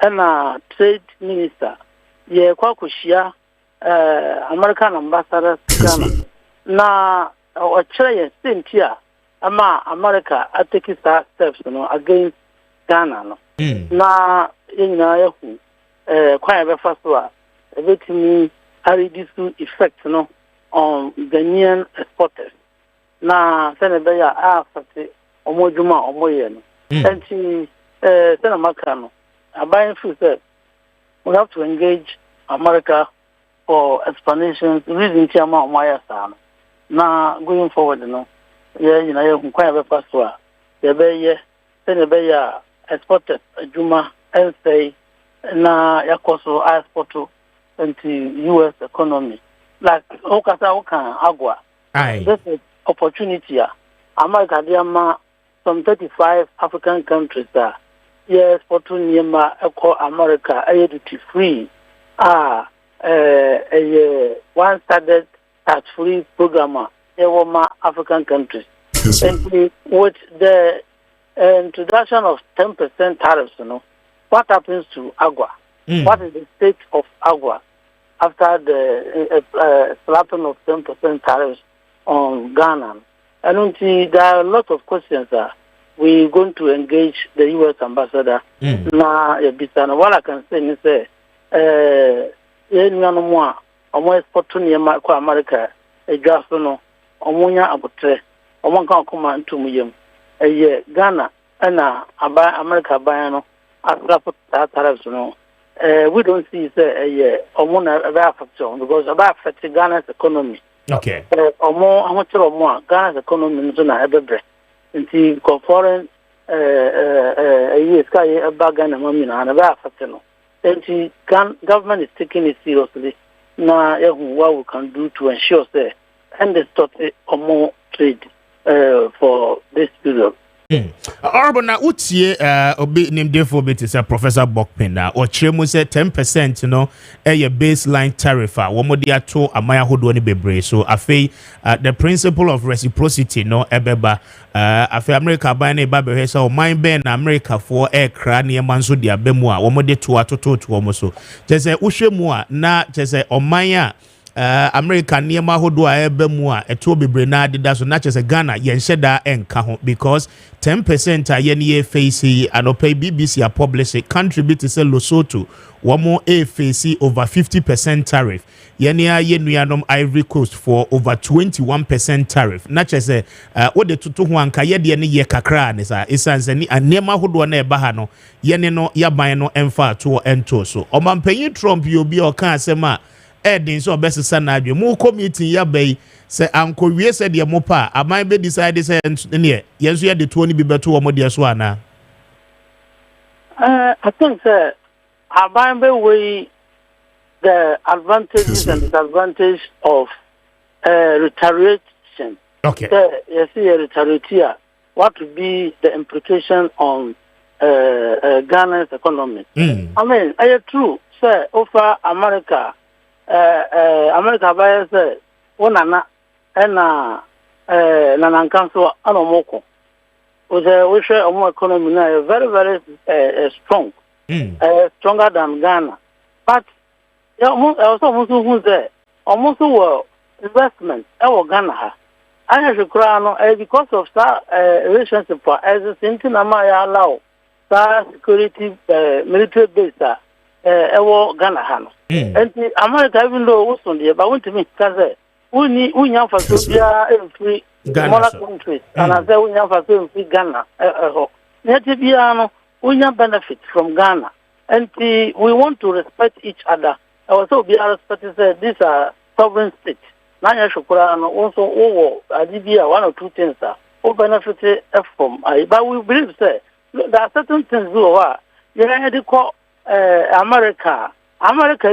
and trade minister. Ye kwa kushia American ambassador Ghana. Na o chere same here. America are taking steps against Ghana no. Na yina yahu kwanya be faso a betimi reduce effect no on Ghanaian exporters. Na sene be ya affect omodwuma omoye no. Enti sene maka no abayin feel say we have to engage America for explanations reason tiama omaya sa no. Na going forward no kwanya be faso a be exported Juma and say na yakoso exporto into US economy. Like okasa okan agwa. This is opportunity. America diama some 35 African countries that exporto niema eco America duty free. One started tax free program African countries. And with the introduction of 10% tariffs, what happens to Agua? What is the state of Agua after the slapping of 10% tariffs on Ghana? I don't see there are a lot of questions. We're going to engage the U.S. ambassador. What I can say is, export to America, a draft, Omunya abutre, Omanka kuma ntumuyem. Ghana and America buying tariffs. We don't see about factor because about affecting Ghana's economy. Okay. Or more, how much or more Ghana's economy is not ever into foreign sky about Ghana and about factor. Then government is taking it seriously. Now, what we can do to ensure that and they stop or more trade for this period. Honorable, now utie obi named for bit is Professor Bokpin na or chemu say 10%, a baseline tariff womodia to amaya hodo ni bebre. So afe the principle of reciprocity ebeba afe America buy na eba be so mine ben America for aircraft ne manso dia bemu a womode to atoto to womo so. Jese uhwemu a na jese omanya America niema hodo a ebe mu a eto bebre na adida so na chese Ghana yen sheda enka ho because 10% a yen ye face anope BBC a publish contribute to say Lesotho womo e face over 50% tariff yen ya yenuanom Ivory Coast for over 21% tariff na chese wo de tutu ho anka ye de ne ye kakra ne sa esanse ni niema hodo na eba ha no yen no yaban no emfa to ento so omampanyi Trump yo bi o kan asema Edin so best sanadwe mu committee ya bay se anko wie se de mopa aman be decide se ne yenso ye de to ni bi beto wo de so ana I think aban be we the advantages and disadvantages of retaliation. Okay. You see retaliation, what would be the implication on Ghana's economy? I mean, are you true? Say over America America buyers one and Nanankanso Anomoko was we share a more economy now very, very strong, stronger than Ghana. But also who's there almost were investment our Ghana. I have to cry because of that relationship for as a sinking allow that security military base our Ghana. And America, even though was on the but want to me because we have for Serbia and free smaller countries, and I say we have for free Ghana. We have benefit from Ghana, and we want to respect each other. Also, be respected. These are sovereign states. Now, also over Adibia, one or two things are benefit from. But we believe there are certain things you had to call America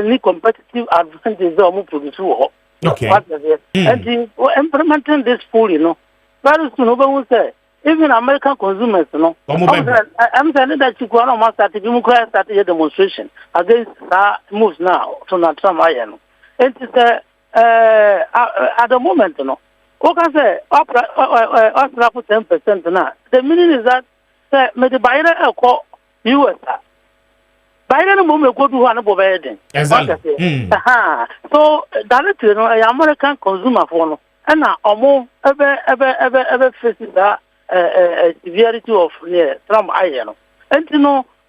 need competitive advantage of produce. Okay. And implementing this fully, very soon will say even American consumers, I'm saying that you go on started a demonstration against moves now to not Trump iron. And at the moment, what can say up 10% now. The meaning is that may the buyer call US. By the moment go to one wedding. Exactly. So directly, American consumer phone and now almost ever faces that severity of Trump iron. And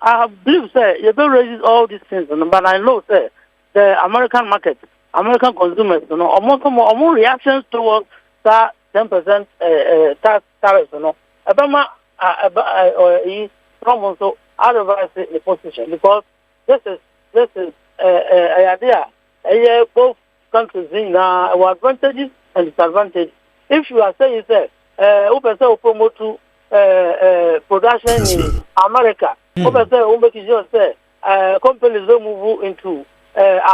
I believe you don't raise all these things, but I know the American market, American consumers, almost more reactions towards that 10% tax tariffs, Obama Trump also otherwise the position because this is idea. Both countries in our advantages and disadvantages. If you are saying open promote to production in America, companies don't move into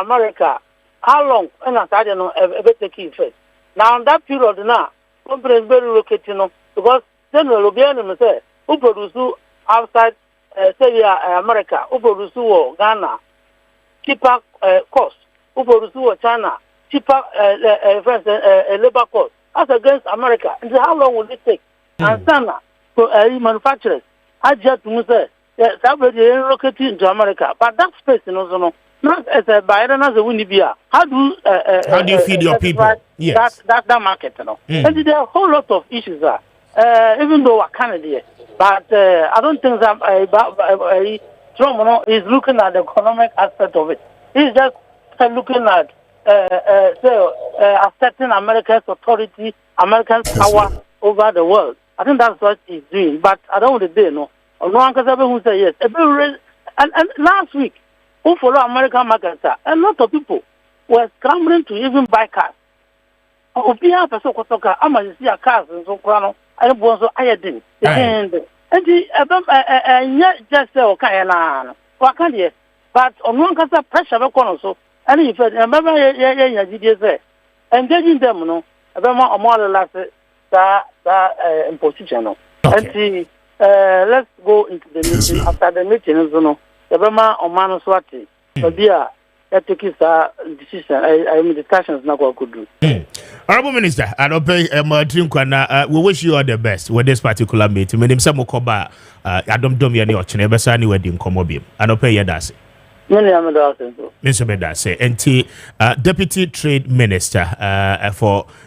America. How long? And I don't know take effect. Now in that period now, companies very located, because General Obiano say who produce outside say America, who produce Ghana, cheaper cost, who produce China, cheaper labor cost, as against America. And how long will it take? And China, manufacturers, I just say somebody relocated into America, but that space not as a buyer and as a Winnipia. How do you feed your people? Yes. That market, And there are a whole lot of issues there. Even though we're Canadian. But I don't think that Trump is looking at the economic aspect of it. He's just looking at asserting America's authority, American power over the world. I think that's what he's doing. But I don't want to say no. No one can say yes. And last week, who follow American markets, a lot of people were scrambling to even buy cars. Opia person kotoka ama see a cars and so kwano. I don't want so iodine. And just say okay na. Wakandi. But on one case pressure we kono so. And if remember say engaging them no. Abema omo last that imposition no. And let's go into the meeting. After the meeting, you know, the Burma or Manu Swati, that took his decision. I mean, discussions not what could do. Honorable Minister, I don't pay we wish you all the best with this particular meeting. My name is Samukoba. I don't do me any option. Ever say any wedding come up. I don't pay your das. Mr. Bedase, and Deputy Trade Minister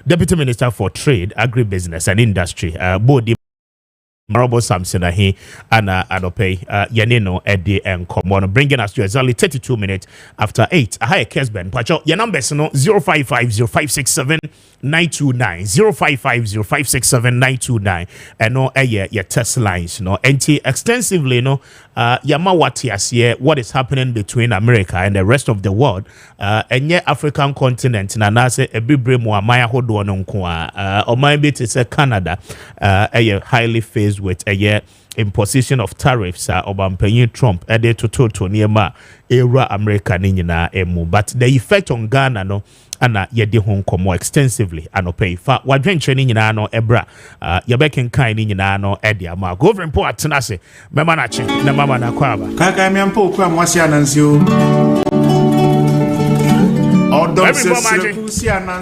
Deputy Minister for Trade, Agribusiness and Industry, Bodi. Marable Samson ahi ana anope yanino edi enkomo bringing us to exactly 32 minutes after 8. Hi Kessben pacho your numbers no 0550567929 0550567929 and no your test lines no enti extensively no yama watiasie what is happening between America and the rest of the world and African continent na nase ebibre mu amaya hodo no nko o man bit is Canada highly faced with a year imposition of tariffs Obampenyin Trump ede to niema era America ni nyina emu but the effect on Ghana no ana yedi ho nkomo extensively anope fa wadwenche ni nyina no ebra yebeken kan ni nyina no ede ama go over import tenase mema na chi na mama na kwaba kaka mi ampo kwa mwasi ananzio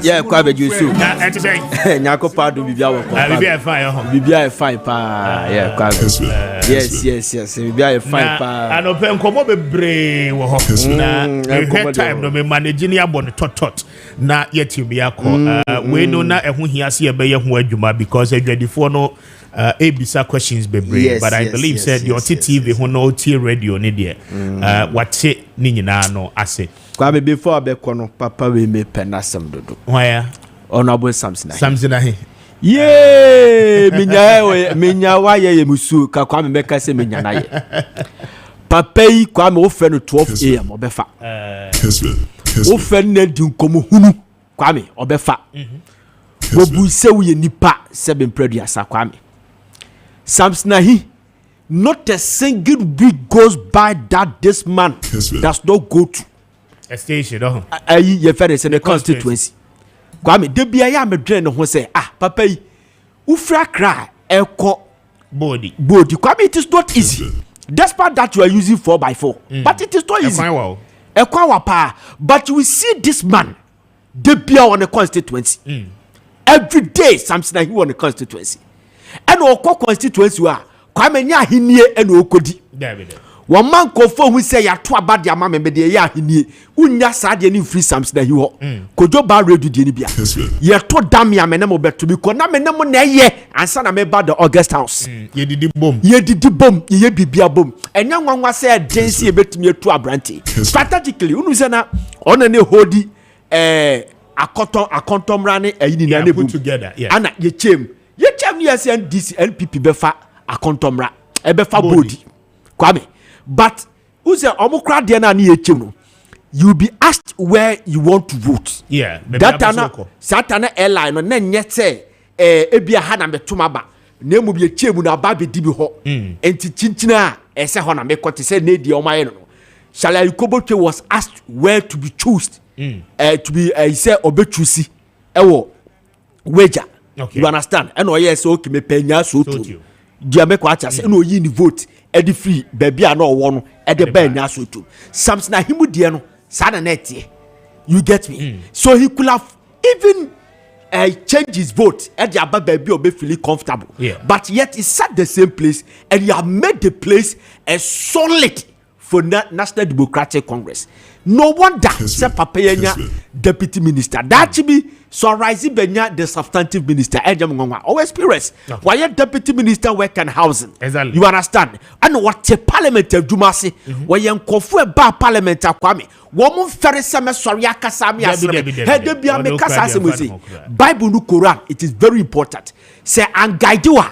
yeah, Kwame Jusu. Nyako padu bibia wo. Bibia fine ho. Bibia fine pa. Yeah, Kwame. Yes. Bibia fine pa. Anope nkomo bebre wo ho. Na time no me manage ni abon totot. Na yetimi akọ. We no na ehun hiase ye be ye ho adwuma because adwadifo no abisa questions bebre but I believe said your TV ho no T radio ni de. Wate ni nyina no ase. Kwame before abekono papa we me penasem dodo. Why? Honorable Samson. Samson ahi. Yeah, minya wa ye musu ka Kwame meka se minya na ye. Papa yi Kwame wo fe no 12 am obefa. Wo fe na di nkomo hunu Kwame obefa. Bobu se wo ye nipa se be mpradu asa Kwame. Samson ahi. Not a single week goes by that this man does not go to a station, ye fere in the constituency. Kwame, de bia ya me dwen ho say papa yi ufra kra eko body. Kwame, it is not easy. Despite that you are using 4x4, but it is not easy. Ekwa wapa, but you will see this man de bia on the constituency. Every day something he on the constituency. And okwa constituency wa Kwame nya hinie ene okodi. One man confirm who say ya to about the mama me de ya hinie. Unya sa de ni free sams na hi ho. Kojo ba redu de ni bia. Ye to dam ya me na mo beto bi ko na me na mo na ye ansa na me ba the August house. Ye didi bom. Ye bibia bom. Enya nwanwa say dense e betumi etu abranti. Strategically unu say na ona ne hodi akontomra ne ayi ni na ne put together. Yeah. Ana ye chem ni SNDC NPP befa akontomra ebefa body Kwame but who say omukra de na ye chem no you be asked where you want to vote that ana satana airline no na nye say ebia ha na metoma ba na emu bi chem na ba be di bi ho enti chinchina ese ho na mekote say na di omaye no Shalai Koboche was asked where to be chosen to be he said obechusi ewo wager. Okay. You understand? And yes, okay, me penya so to. Dia me kwa cha say no yi ni vote e di free baby a no wo no e de ba nya so to. Samson na himu die no sa na net. You get me? So he could have even change his vote and the aba baby will be feeling comfortable. Yeah. But yet he sat the same place and he have made the place a solid for National Democratic Congress. No wonder say papa yenya deputy minister. That should be Sunrise Benya the substantive minister. Our experience. Why a deputy minister work and housing? Exactly. You understand? And what a parliament of Jumasi where you confer ba parliament Kwame. Woman ferry same sorry akasami asem. He de bia me kasa asem we say. Bible no Quran, it is very important. Say and guide you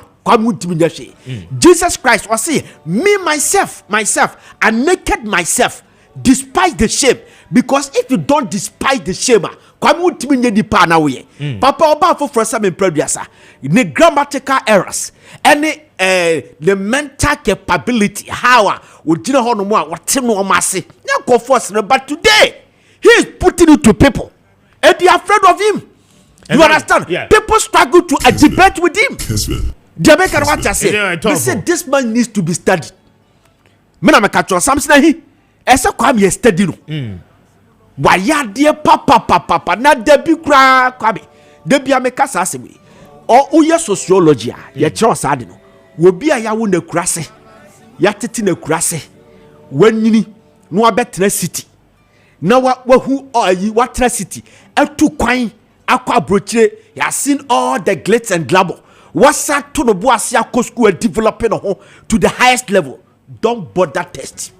Jesus Christ was saying, me myself, I naked myself, despise the shame. Because if you don't despise the shame, papa oba for some impreviasa, the grammatical errors, any the mental capability, how would you know what Tim Masi? But today he is putting it to people, and they are afraid of him. You understand? Yeah. People struggle to debate with him. They make what I say. They say this man needs to be studied. Me na me catch something he. Esa Kwame study no. Waya de papa na debi kra Kwame. Debi ameka sa asemi. O uye sociology a ye kire sa de no. Wo bi a ya wo na kurase. Ya tete na kurase. Wanyini no abetena city. Na wa hu oyi wa tra city. Etu kwan akwa brochire. Ya seen all the glitz and glamour. What's that to the boasia school developing to the highest level? Don't bother test.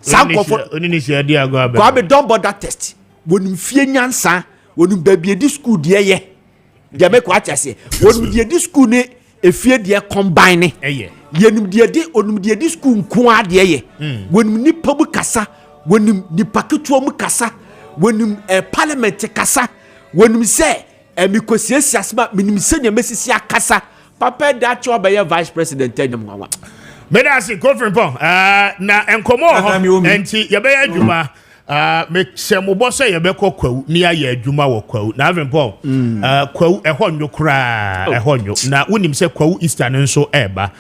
Don't bother test. When you fear nyansa, when you baby this school dear, they make what I say. When you this school ne, a fear dear combine, yenum dear de onum dear this school kwa dear. When you need public cassa, when you need paketuum cassa, when you parliament cassa, when you say. Because yes, asma minim senior Messi Akasa, Papa that you be vice president. Medasi Kofrimpo, na enkomo enti yebeye adwuma me shemo boso yebeko kwawu ni aye adwuma wo kwawu na avimpo kwawu ehonyo kra ehonyo na wonim se kwawu Easter nso eba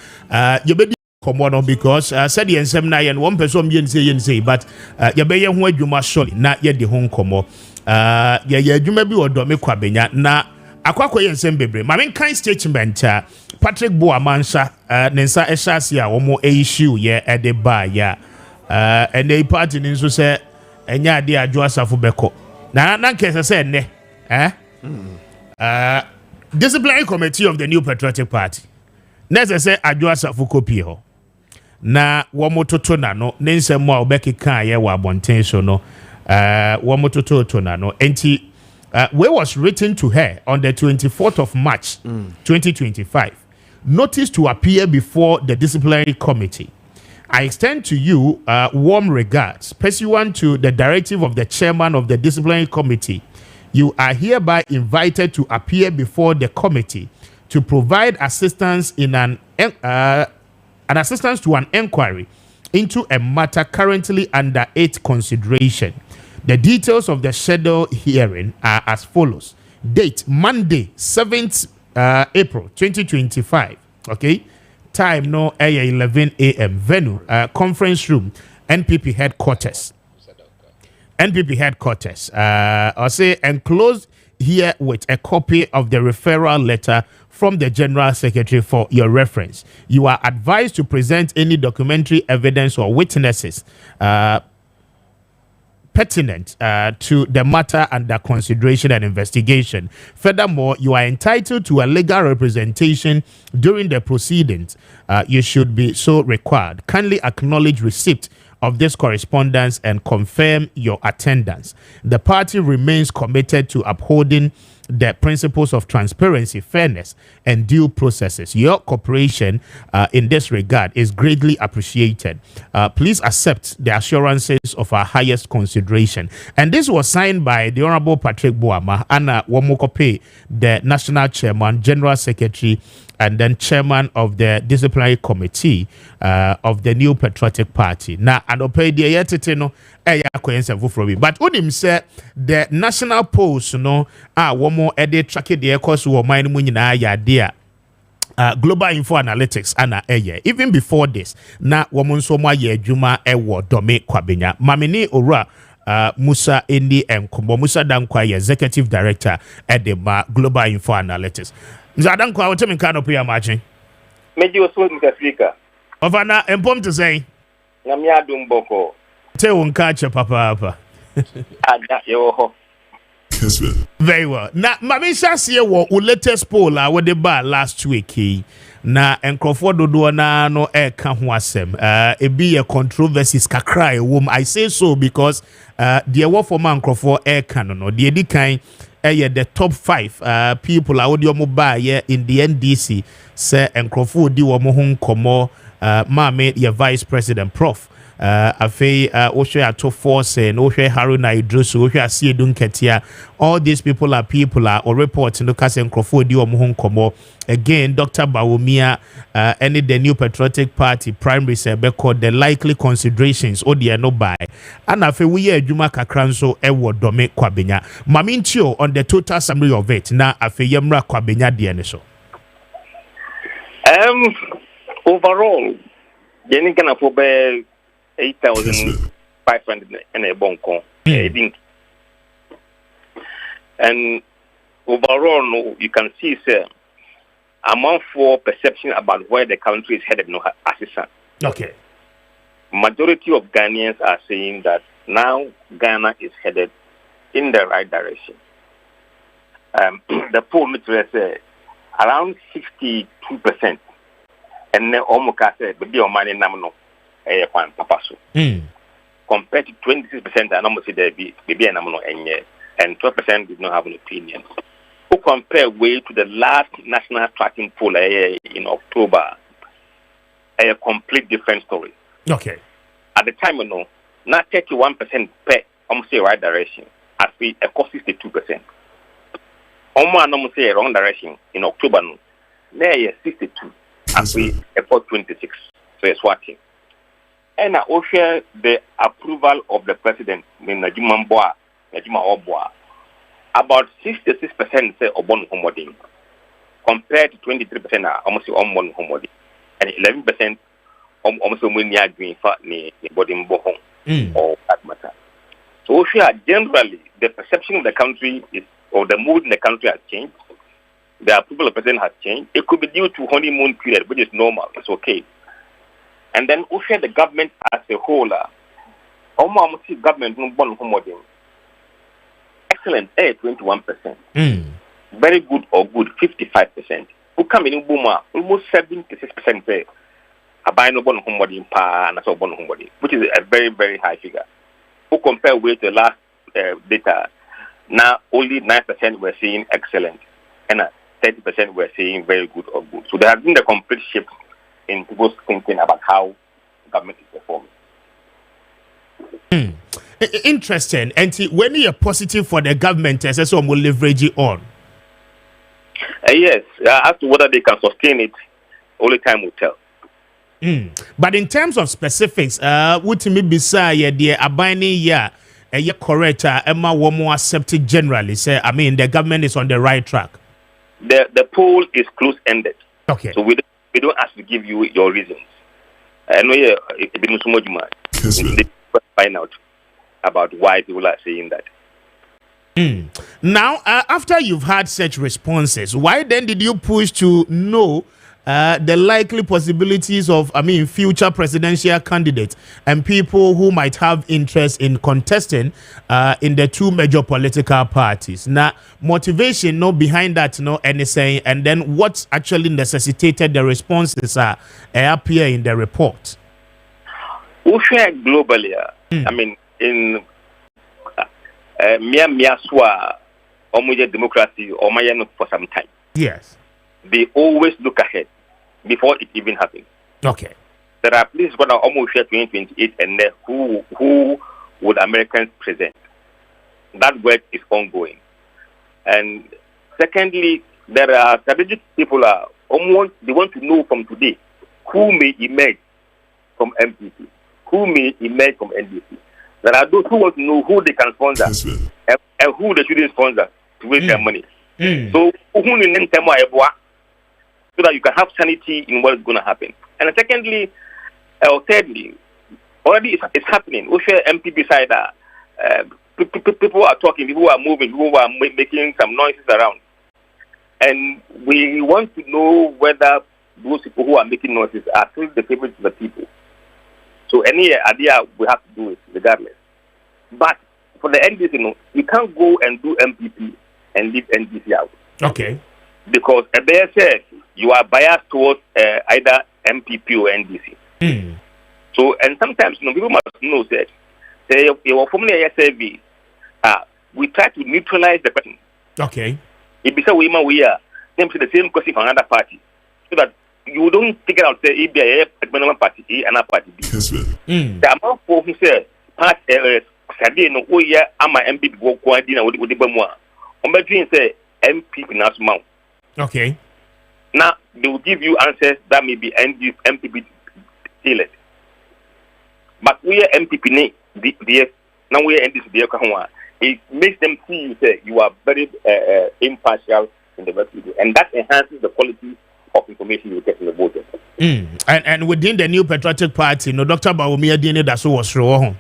yebedi komo no because said the ensem na ye no one person yen say but yebeye ho adwuma surely na ye de ho nkomo ye adwuma bi odo me kwabenya na akwakọ ye nsem bebre ma men kan statement Patrick Boamansa nensa ehase a womo issue ye ede ba ya and the party nso se enya ade adwo asafo beko na nkese se ne disciplinary committee of the New Patriotic Party nese se adwo asafo copy ho na womo toto na no nensem a obekeka ye wa abonten so no womo toto na no enti where was written to her on the 24th of March 2025 notice to appear before the disciplinary committee. I extend to you warm regards pursuant to the directive of the chairman of the disciplinary committee. You are hereby invited to appear before the committee to provide assistance in an assistance to an inquiry into a matter currently under its consideration. The details of the scheduled hearing are as follows. Date, Monday, 7th April 2025. Okay. Time, no, 11 a.m. Venue, conference room, NPP headquarters. NPP headquarters. I'll say enclosed here with a copy of the referral letter from the General Secretary for your reference. You are advised to present any documentary evidence or witnesses pertinent to the matter under consideration and investigation. Furthermore, you are entitled to a legal representation during the proceedings. You should be so required. Kindly acknowledge receipt of this correspondence and confirm your attendance. The party remains committed to upholding the principles of transparency, fairness, and due processes. Your cooperation in this regard is greatly appreciated. Please accept the assurances of our highest consideration. And this was signed by the Honorable Patrick Boama, Anna Womokope, the National Chairman, General Secretary, and then chairman of the disciplinary committee of the New Patriotic Party. Now, and opay the yetete but unim say the national post no one more edit track the course wo mind munyina ya dia global info analytics ana even before this na woman so ma ye adwuma ewo dome kwabenya mamini ora Musa Endi Mkombo Musa Dankwa executive director at the global info analytics. Nzadankwa wote minkano pia machi meji osungu Afrika ofana empom to say na miadu mboko te unkache papa hapa ada yoho Kessben. Very well. Now, Mamisha see what latest poll what they bar last week. Na enkrofo dodo na no ka ho asem. It be a controversies kakra wom. I say so because the war for man enkrofo ka no. The edi kan the top 5 people audio mobile in the NDC say enkrofo di wo mo ho nkomo maame ye vice president prof afei ohwe ato force no ohwe Haruna Idrusu ohwe Asiedu Nketia. All these people are or report no kase enkrofo di wo mo ho nkomo. Again, Dr. Bawumia any the new patriotic party primary say be called the likely considerations odi no by and afei we ye adwuma kakra nso ewo dome kwabenya mamintio on the total summary of it na afei yemra kwabenya de ne so. Overall, Jenny can afford 8,500 and a bonko. And overall, no, you can see, sir, among for perception about where the country is headed, no assistance. Okay. Majority of Ghanaians are saying that now Ghana is headed in the right direction. The poll say around 62%. And then almost said, but the money namno papaso. Compared to 26%, I almost say there be a namno and 12% did not have an opinion. Who compare way to the last national tracking poll in October, a complete different story. Okay. At the time, not 31% per almost say right direction, as we a cost 62%. Almost say wrong direction in October, there 62. As we effort 26, so it's working. And I also the approval of the president, Najima Obwa, about 66% say Obon Homodin, compared to 23% are almost Obon Homodin, and 11% almost Munia Green Fat ni Bodin Bohong or that matter. So also generally the perception of the country is, or the mood in the country has changed. The approval of the president has changed. It could be due to honeymoon period, which is normal. It's okay. And then also the government as a whole, almost government excellent, 21%. Very good or good, 55%. Who come in Buma, almost 76% say a no bon homebody and a bon homebody, which is a very, very high figure. Who compare with the last data, now only 9% were seeing excellent, and 30% were saying very good or good. So there has been a complete shift in people's thinking about how government is performing. Interesting. And when you're positive for the government, as so will leverage it on. Yes. As to whether they can sustain it, only time will tell. But in terms of specifics, what me beside the abiding correct, Emma Womo accepted generally. Say, I mean, the government is on the right track. The poll is close-ended. Okay. So we don't ask to give you your reasons. I know it's been so much money. Find out about why people are saying that. Now, after you've had such responses, why then did you push to know the likely possibilities of, future presidential candidates and people who might have interest in contesting in the two major political parties? Now, motivation no behind that, no anything, and then what actually necessitated the responses appear in the report? We share globally. In Myanmar, democracy or for some time. Yes. They always look ahead before it even happens. Okay. There are places going to almost share 2028 and then who would Americans present? That work is ongoing. And secondly, there are strategic people they want to know from today who may emerge from MPP, who may emerge from NDC. There are those who want to know who they can sponsor and who they shouldn't sponsor to waste their money. So who in so that you can have sanity in what is going to happen. And secondly, or thirdly, already it's happening. We share MPP side. People are talking, people are moving, people are making some noises around. And we want to know whether those people who are making noises are still the favorites of the people. So any idea we have to do it regardless. But for the NDC, you can't go and do MPP and leave NDC out. Okay. Because a bear says you are biased towards either MPP or NDC. So, and sometimes people must know that you are forming a survey. We try to neutralize the person. Okay. If you say we are, then the same question from another party, so that you don't figure out say if they are party A and a party B. The amount for who say part no we are ama MP go kwa di na we de bamu a. On between say MP na small. Okay. Now they will give you answers that may be MPP tailored. But we are MPP now we are NDC. It makes them see you say you are very impartial in the work you do, and that enhances the quality of information you get from the voters. And within the New Patriotic Party, Dr. Bawumia Dini that's what was wrong.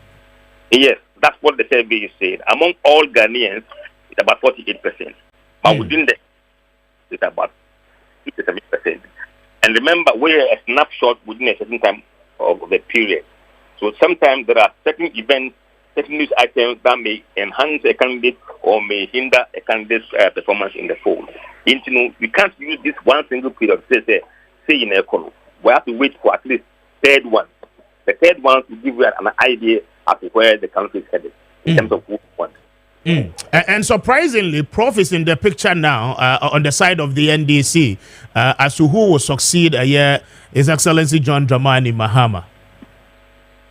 Yes, that's what the survey is saying. Among all Ghanaians, it's about 48%. But within it's about 57%. And remember, we're a snapshot within a certain time of the period. So sometimes there are certain events, certain news items that may enhance a candidate or may hinder a candidate's performance in the poll. We can't use this one single period to say in a column. We have to wait for at least third one. The third one will give you an idea as to where the country is headed in terms of who won. And surprisingly, Prof is in the picture now on the side of the NDC as to who will succeed His Excellency John Dramani Mahama.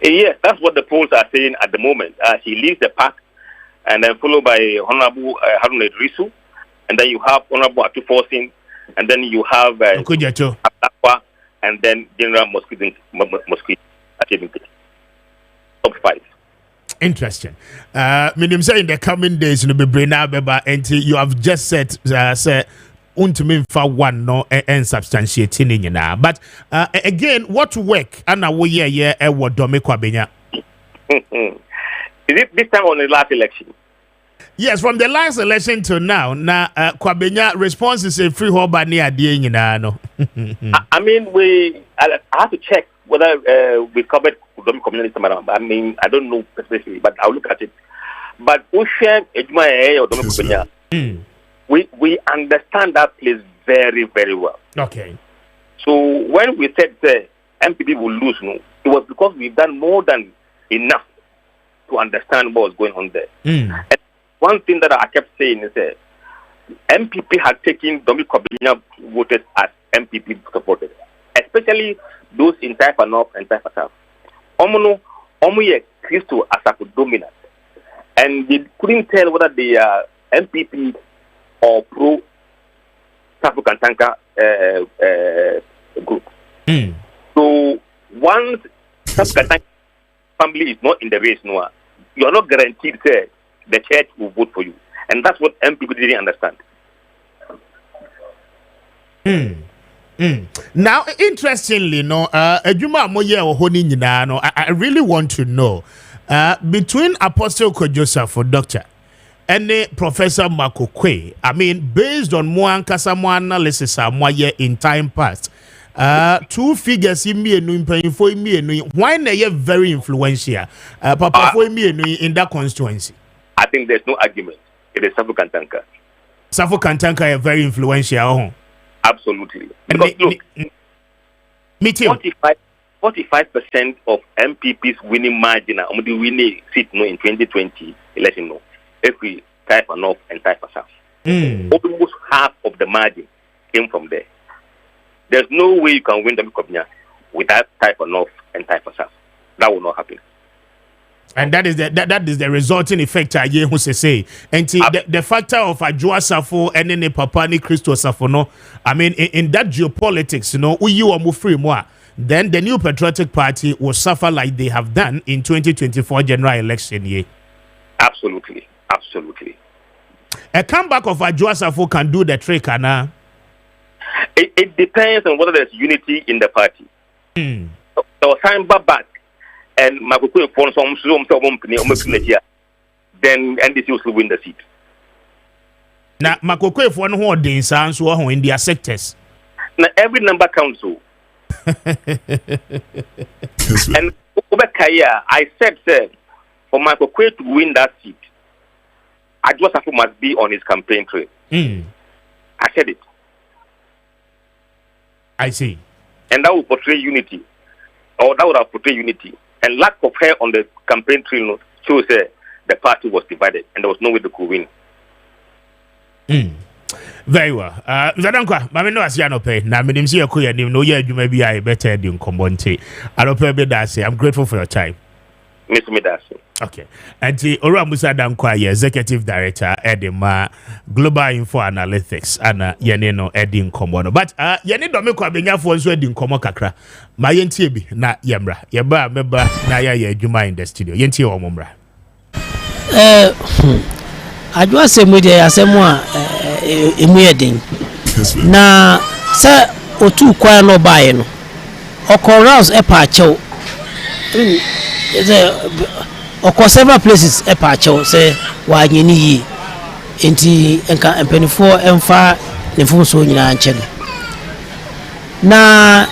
Yes, that's what the polls are saying at the moment. He leads the pack, and then followed by Honorable Haruna Idrisu, and then you have Honorable Atufosin, and then you have Appiah, and then General Mosquito. Top 5. Interesting. Meaning say in the coming days, you have just said, untumi fa one no and substantiating in now. But again, what work and a way e wo dome Kwabenya? Is it this time on the last election? Yes, from the last election to now. Now Kwabenya response is a free hoba near the no. I mean, I have to check whether we covered Dome community around. I mean, I don't know specifically, but I'll look at it. But Ocean Ejma or Dome Kwabenya. We understand that place very, very well. Okay. So when we said MPP will lose, it was because we've done more than enough to understand what was going on there. And one thing that I kept saying is that MPP had taken Domi Kwabenya voters as MPP supporters, especially those in Taifa North and Taifa South. Omuye Christo as a dominant, and they couldn't tell whether they are MPP or pro Safu Kantanka group. So once Safu Kantanka family is not in the race, you are not guaranteed that the church will vote for you, and that's what MPP didn't understand. Now, interestingly, I really want to know between Apostle Kojosa for Doctor and Professor Maakye, I mean, based on more analysis in time past, two figures in me and why they are very influential, Papa for me in that constituency. I think there's no argument. It is Safu Kantanka. Safu Kantanka is very influential. Absolutely. Because look, 45% of MPP's winning margin on the winning seat in 2020 election if we Taifa North and Taifa South. Almost half of the margin came from there. There's no way you can win the Kwabenya without Taifa North and Taifa South. That will not happen. And that is the resulting effect I hear who say. And the factor of Ajua Safo and then Papa ni Christo Safo no. I mean in that geopolitics, you are free more. Then the New Patriotic Party will suffer like they have done in 2024 general election year. Absolutely. Absolutely. A comeback of Ajua Safo can do the trick, Anna. It depends on whether there's unity in the party. So time back and Maakye for some then NDC will win the seat. Now Maakye for no dance so in their sectors. Now every number counts. And Kaya, I said for Maakye to win that seat, Ajua Safo must be on his campaign trail. I said it. I see. And that will portray unity. Or that would have portrayed unity. And lack of her on the campaign trail shows the party was divided and there was no way to win. Very well. Zadankwa, mami no asiano pay. Na minim si yakuya ni no ye adwuma bi ai better di nkombonte. Adope be that say I'm grateful for your time. Miss Midasi. Okay. And Ora Musa Dankwa, Executive Director, Edema Global Info Analytics, and Yaneno Edin Komono. But Yanni Domiko being for Edin Komo Kakra. My Yentibi, na Yamra. Yaba, member, Naya, Juma in the studio. Yenti or Mumbra. I just say, Media, I say more immediately. Now, sir, or two choir no buying. Or corals a patcho. Of several places a patcho say why you need into and penny for and far the full so in Anchen. Now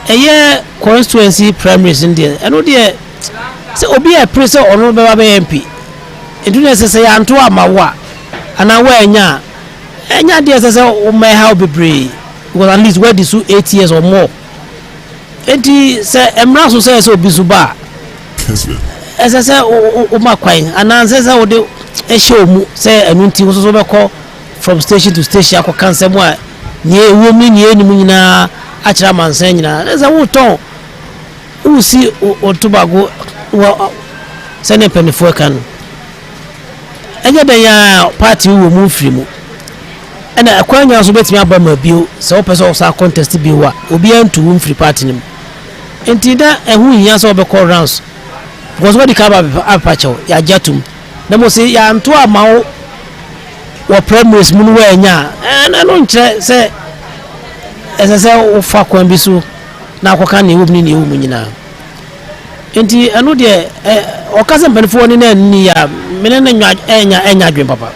a year constituency primaries in there, and oh dear, so be a priest or no MP. It do say I'm to my and I wear nya, and ya dear says, oh, may how be brave, well, at least where this 8 years or more. And he said, Emraso says, so Bisuba. As I said, my queen, and answers I would a show say a new was over call from station to station. I can say what near woman, near Muna, Achaman saying, as I would talk. Who see or Tobago send a penny for can. And yet the party will move from and a coin also bet me up by my bill, so persons are contest to be what will be on to room free party. And Tida and who he has over call rounds. Because what the car apacho ya jatum na mo say ya nto amawo wo primaries mu no anya na no nche say ese o fa kwan bi so na akoka na ewu ni ewu nyina enti anu de o kase mpanifo ni na ni ya mene na enya adwen papa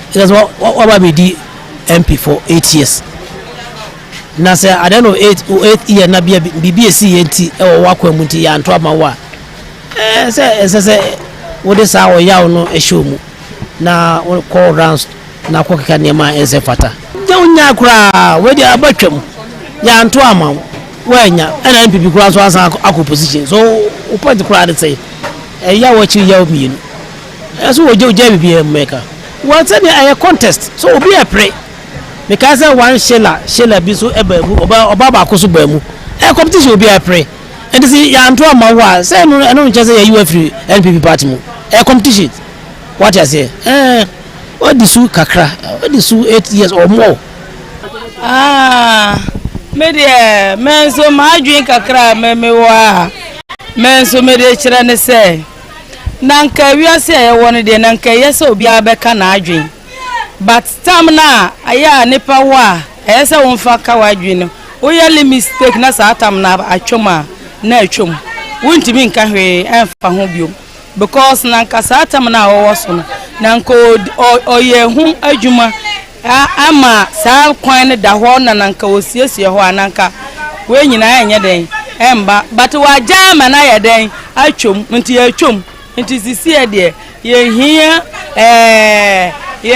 because what ba be di MP for 8 years na say I don't know 8 year na BBC enti e wo wakwa mu nti ya nto amawo say what is our yaw a show na call rounds na kwaka nema eze fata nya kura we dey abatwam ya nto ama wanya na MPP kura so asa position so point kura dey say ya wachi yaw mi so we je bibia maker what say a contest so obi a pray because one shela bi so ebamu oba ba koso bamu a competition obi a pray. And see, ya nto amawa say no I don't just say you free NPP party mu a competition what I say what the su kakra what the su 8 years or more me de men so ma adwen kakra me wa men so me de kira ne say nanka wiase e won de nanka yesa obi abeka na adwen but time na aya nipa wa yesa won fa ka wa adwen no o yeli mistake na sa tam na atwoma na atwom wonti mi nka hwe emfa ho biom because nanka sa tam na wo so no nanka oye hu adwuma ama sa kwan ne da ho na nanka osiesie ho ananka we nyina enye den emba but wa jama na ye den atwom nti atwom nti sisi e de ye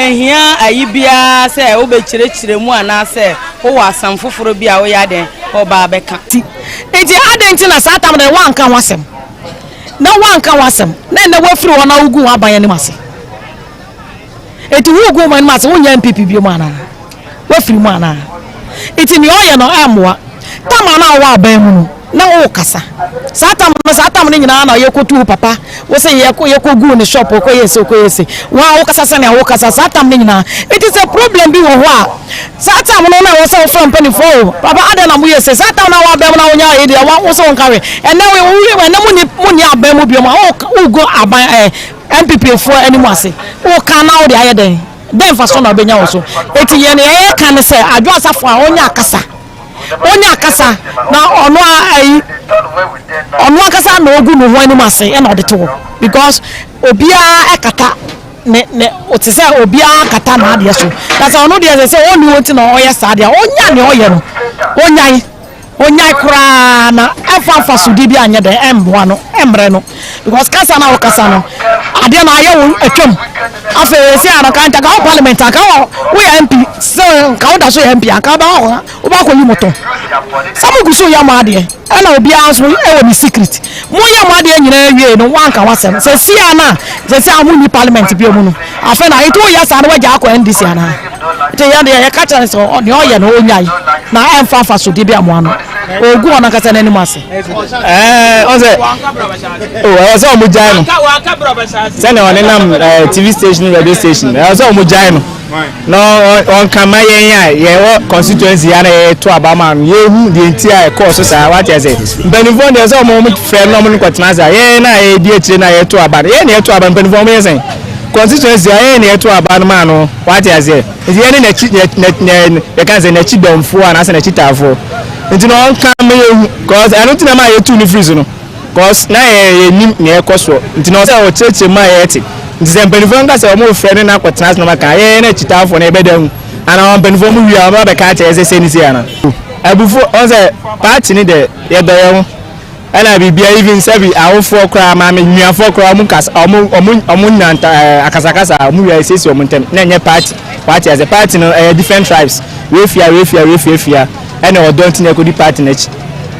hia ayibia se wo be kirekire mu ana se wo wasam foforo bia wo ya den oba beka enti adenti na sa tam de wanka wasem na wanka wasem na wafiri wona ugu aban ni mase enti wo ugu man mase wo nya MPP bi mu ana wafiri mu ana enti ni oye no amwa tama na wo aban mu na wo kasa satam ni nyina na yekotu papa wo se yekogu ni shop ko yese wa wo kasa se na wo kasa satam ni nyina it is a problem bi wo ho a satam no na wo se from penny for papa ada na mu yese satam na wa bem na wo nya ide wa wo se won kare and na we na mu ni aban mu bi ma wo go aban MPP for anymore say wo kan na wo de aye den fa so na obenya wo so eti ye ne ye kan se adwo asafo a onya akasa na ono akasa na ogu no ho ani mase e na odeto because obia ekata ne otise obia akata na ade so that's ono dey say oni wonti na oye saade onya ne oye no onya kura na afa sudi bi anya de emboa no embre no because kasa na okasa no ade na aye wo atwam afa esi ana kan ta ka parliament aka wo ya MP so ka wo da so ya MP aka ba wo ba ko yi moto samu guso ya ma ade ana obi aso e wo ni secret mo ya ma ade nyina wie no wan ka wasem se si ana se si amu ni parliament bi omu no afa na ito ya sa na waja akọ NDC ana te ya de ya ka cha so o ni o ya na o nyai na emfa fa so de bi amu ano ogu ona ka tane ni mase onse o so mu jai no sene on nam TV station radio station so mu jai no on kama yen ye wo constituency ya na to abama no ye hu de ntia e course sa what you say benifo de so mo frɛ no mo nkotena sa ye na e di akire na ye to abana ye na ye to abana benifo mo ye sen constituency ye na ye to abana ma no what you say ye ne na chi ye kan say na chi domfo ana say na chi tafo nti no on kama ye cause I don't think na ma ye tu ni freeze no cause na ye nim na ye koso nti no say o cheche ma ye ti nti say benifo nga say mo frɛ na kwotena no maka ye na chi tafo na e bedam ana on benifo mo wi ama be ka che say ni ana abufu on say party ni de ye do ye ana bibia even sabi awofo kra ma me nuafo kra mu kas omu nanta akasakasa mu wi sesi omu ntem na nye party as a party no different tribes we fia ana odo ntina ko di party na chi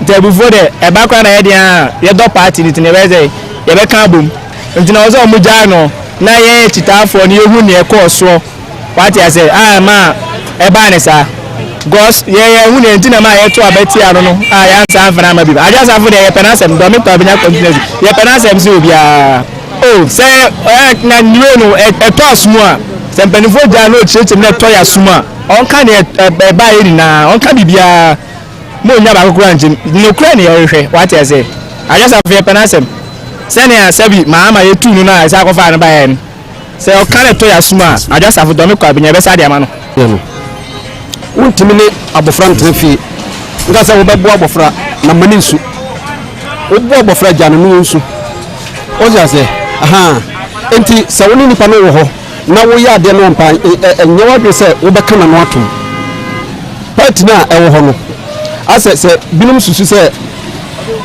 nti abufu de e ba kwa na ye dia ye do party ni tine be say ye be kan bom ntina ozo omu ja no na ye chitafo ni ehu ne e ko so party as a ma e ba ne sa Gos ye hu ne ntina ma ye to abeti aro no ya nsa afana ma bi aja sa fu de ye penasem do me to abenya continuous ye penasem se obia oh se na niwe no e to asmu a se mpanifo ja no chiche na to ya suma on ka ne ba ye na on ka bibia mo nya ba kokura njem no kura ne ye hwe what you say aja sa fu ye penasem se ne asabi ma ye tu no na sa ko fa na ba ye se o ka ne to ya suma aja sa fu do me ko abenya be sa de ama no untimi ne abofra ntrefi nga se wo bebo abofra na mani nsu obo abofra janu no nsu o ja se aha enti se woni nipa no wo ho na wo ya de no mpa enye wadwe se wo beka na no atom party na e wo ho no ase se binum susu se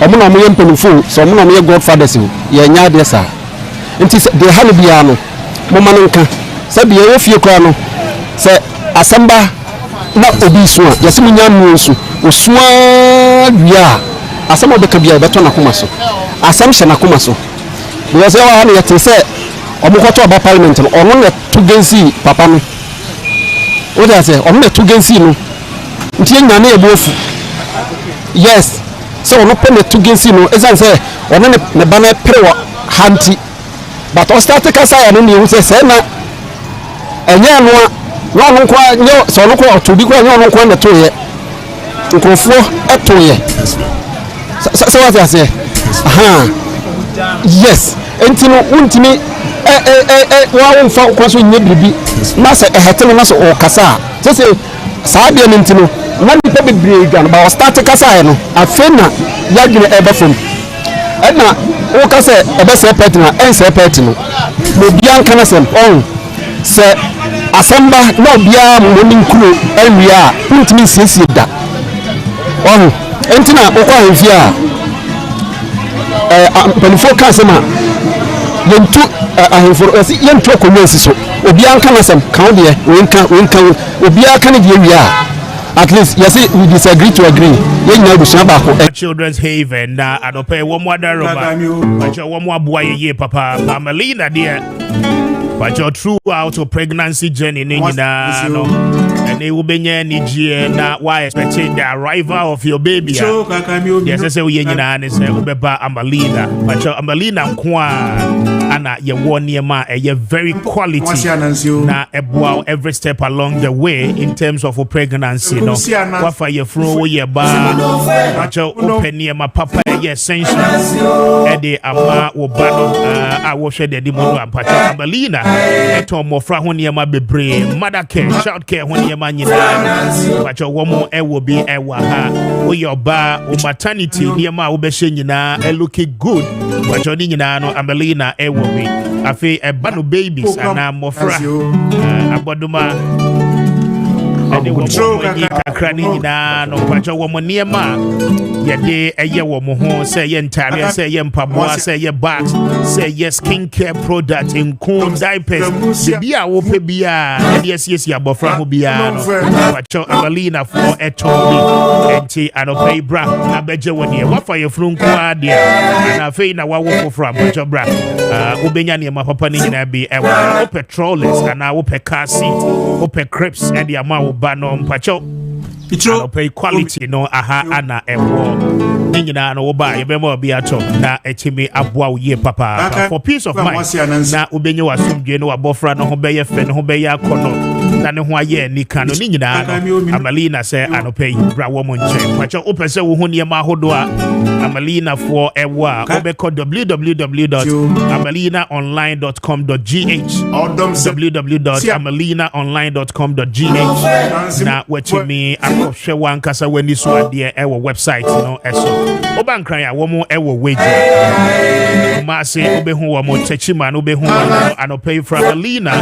omo na mo ye mpanufo se omo na mo ye godfathers ye nya de sa enti se de hanu bia no mo ma no nka se bia wo fie kwa no se asamba na obi so a yesi munya no so osua wia asam obeka bia beto na koma so asam hye na koma so because e wa na yete se omukoto aba parliament no ono na tugensi papa no o da se ono na tugensi no ntie nya na ebofu yes so ono pe na tugensi no ezan se ono ne ba na prewa hanti but o start ka sa ya no ni se na enya no no kwa nyo so no kwa otobi kwa nyo kwa na toye nkrofo etoye so what I say aha yes entino untimi wa won fa kwa so nye bibi na se ehetelo na so o kasa se saabia ntino na nipa bebre gan ba o start kasa no afena yadwene eba fom na o kasa eba se pet na en se pet no bia nka na sem on se asamba no bia moni nkuro awia puntimi siesie da on entina okwa hafia penifo kasema yentu ahemforo yentu okomesi so obi anka na sem kan de wenka obi aka ne de awia at least yes we disagree to agree yenya obusun ba ko children's haven na adope wo mo adaroma pacho wo mo aboa ye papa Pamelina dear pacho throughout to pregnancy journey ni nyina no and they will be near na why expecting the arrival of your baby yes I say we nyina ne say obeba Pamelina pacho Pamelina nkwa ana ye one ma a very quality na eboa every step along the way in terms of pregnancy no wafa ye fro ye ba pacho open ma papa ye essential e de ama wo ba no a wo hwe de mo no pacho Pamelina eto mofra ho ne ma bebre mother care child care ho ne ma nyina pacho wo mo e wo bi e wa ha wo ye ba o maternity ne ma wo be hye nyina e looking good pacho ni nyina no Pamelina e wo bi afi e ba no babies ana mofra aboduma ade wo kakra ni nyina no pacho wo mo ne ma yɛde ɛyɛ wɔ mo ho sɛ yɛ ntare sɛ yɛ mpaboa sɛ yɛ bags sɛ yɛ skincare product nko diapers bi a wopɛ bia ɛde asiesie abɔfra ho bia no wakyɛ amalina for ɛtɔn bi ɛnti anɔpɛ bra na bɛgye wɔ deɛ wafa yɛ funu nko adeɛ na afei na wawo foforɔ abɔkyɛ bra wobɛnya nneɛma papa no nyinaa bi ɛwɔ wopɛ trollers anaa wopɛ car seat wopɛ crips ɛde ama wo ba no mpakyɛw pay quality no aha ana ewo nyina no woba yebema obi ato na etimi aboa wo ye papa for peace of mind na obenye wasomdwe no wabofra no ho beye fe no ho beye akono na ne ho aye nika no nyina no amalina se anopay bra wo mo nche kwacho opese wo ho niema hodo a amalina for ewo a obeko www.amalinaonline.com.gh www.amalinaonline.com.gh na wetimi hwɛ wankasa wani so adeɛ ɛwɔ website no ɛso obankran a wɔn ɛwɔ wage maase obehu wɔn chechima no obehu wɔn anopay framalina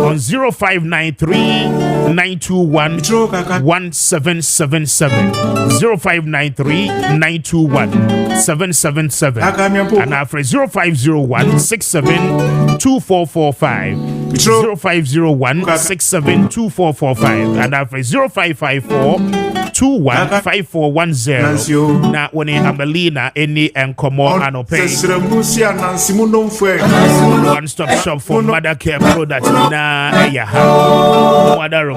on 0593-921-1777 0593-921-777 and after 0501-672445 0501-672445 and after 0554-215410 na woni amalina eni enkomo anopay one stop shop for mother care products na eyaha mother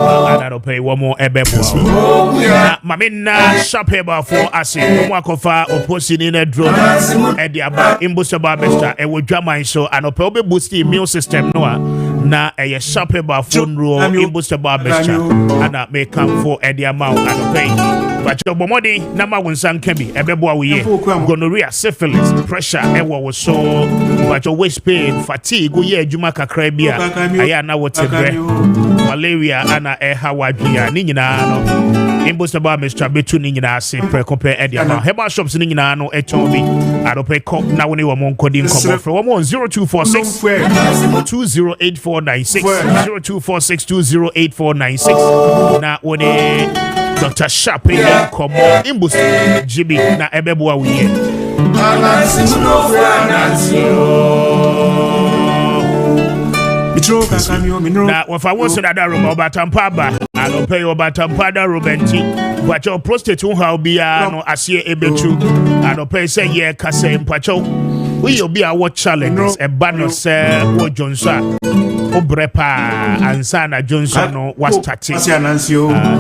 anopay womo ebebo na mamina shop eba for ase womo akofa opposite in a drone ediaba imbusaba besta e wodwaman so anopay obe boost immune system no na eye shop eba phone row imbusaba besta ana make come for ediama anopay but your bomodi na ma wonsan kabi ebebo awie gonorrhea syphilis pressure ewo wo so but your waist pain fatigue go ye adwuma kakra bia aya na wotebre malaria ana hawadua ni nyina no imbusaba Mr. Betu ni nyina ase prekope ediama heba shops ni nyina no etonbi adope kop na woni wo monkodi nkomo for wo 0246 208496 0246208496 na woni Dr. Shape komo imbusi jibi na ebebo awie na wafa woso dada roba obatampa ba alope obatampa da robenti wacho prostate ho bia no asie ebetu alope se ye kase mpacho we obi a what challenges e bano se wo jonsa obrepa ansana Johnson was starting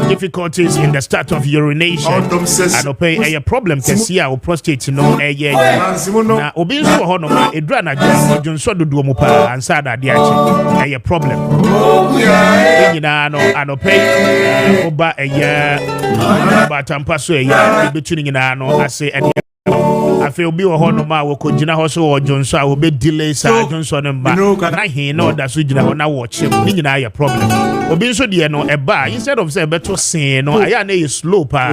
difficulties in the start of urination and a problem kesia or prostate no na obi so ho no ma edura na Johnson do mu pa ansana de ache a problem nyina no anopay oba batampa so between nyina no ase afi obi wo hono ma wo kogina ho so wo Johnson a wo be delay sa Johnson mba na he na oda so gina ho na wo chem ni nyina ya problem obi nso de no eba instead of say beto sin no aya na e slow pa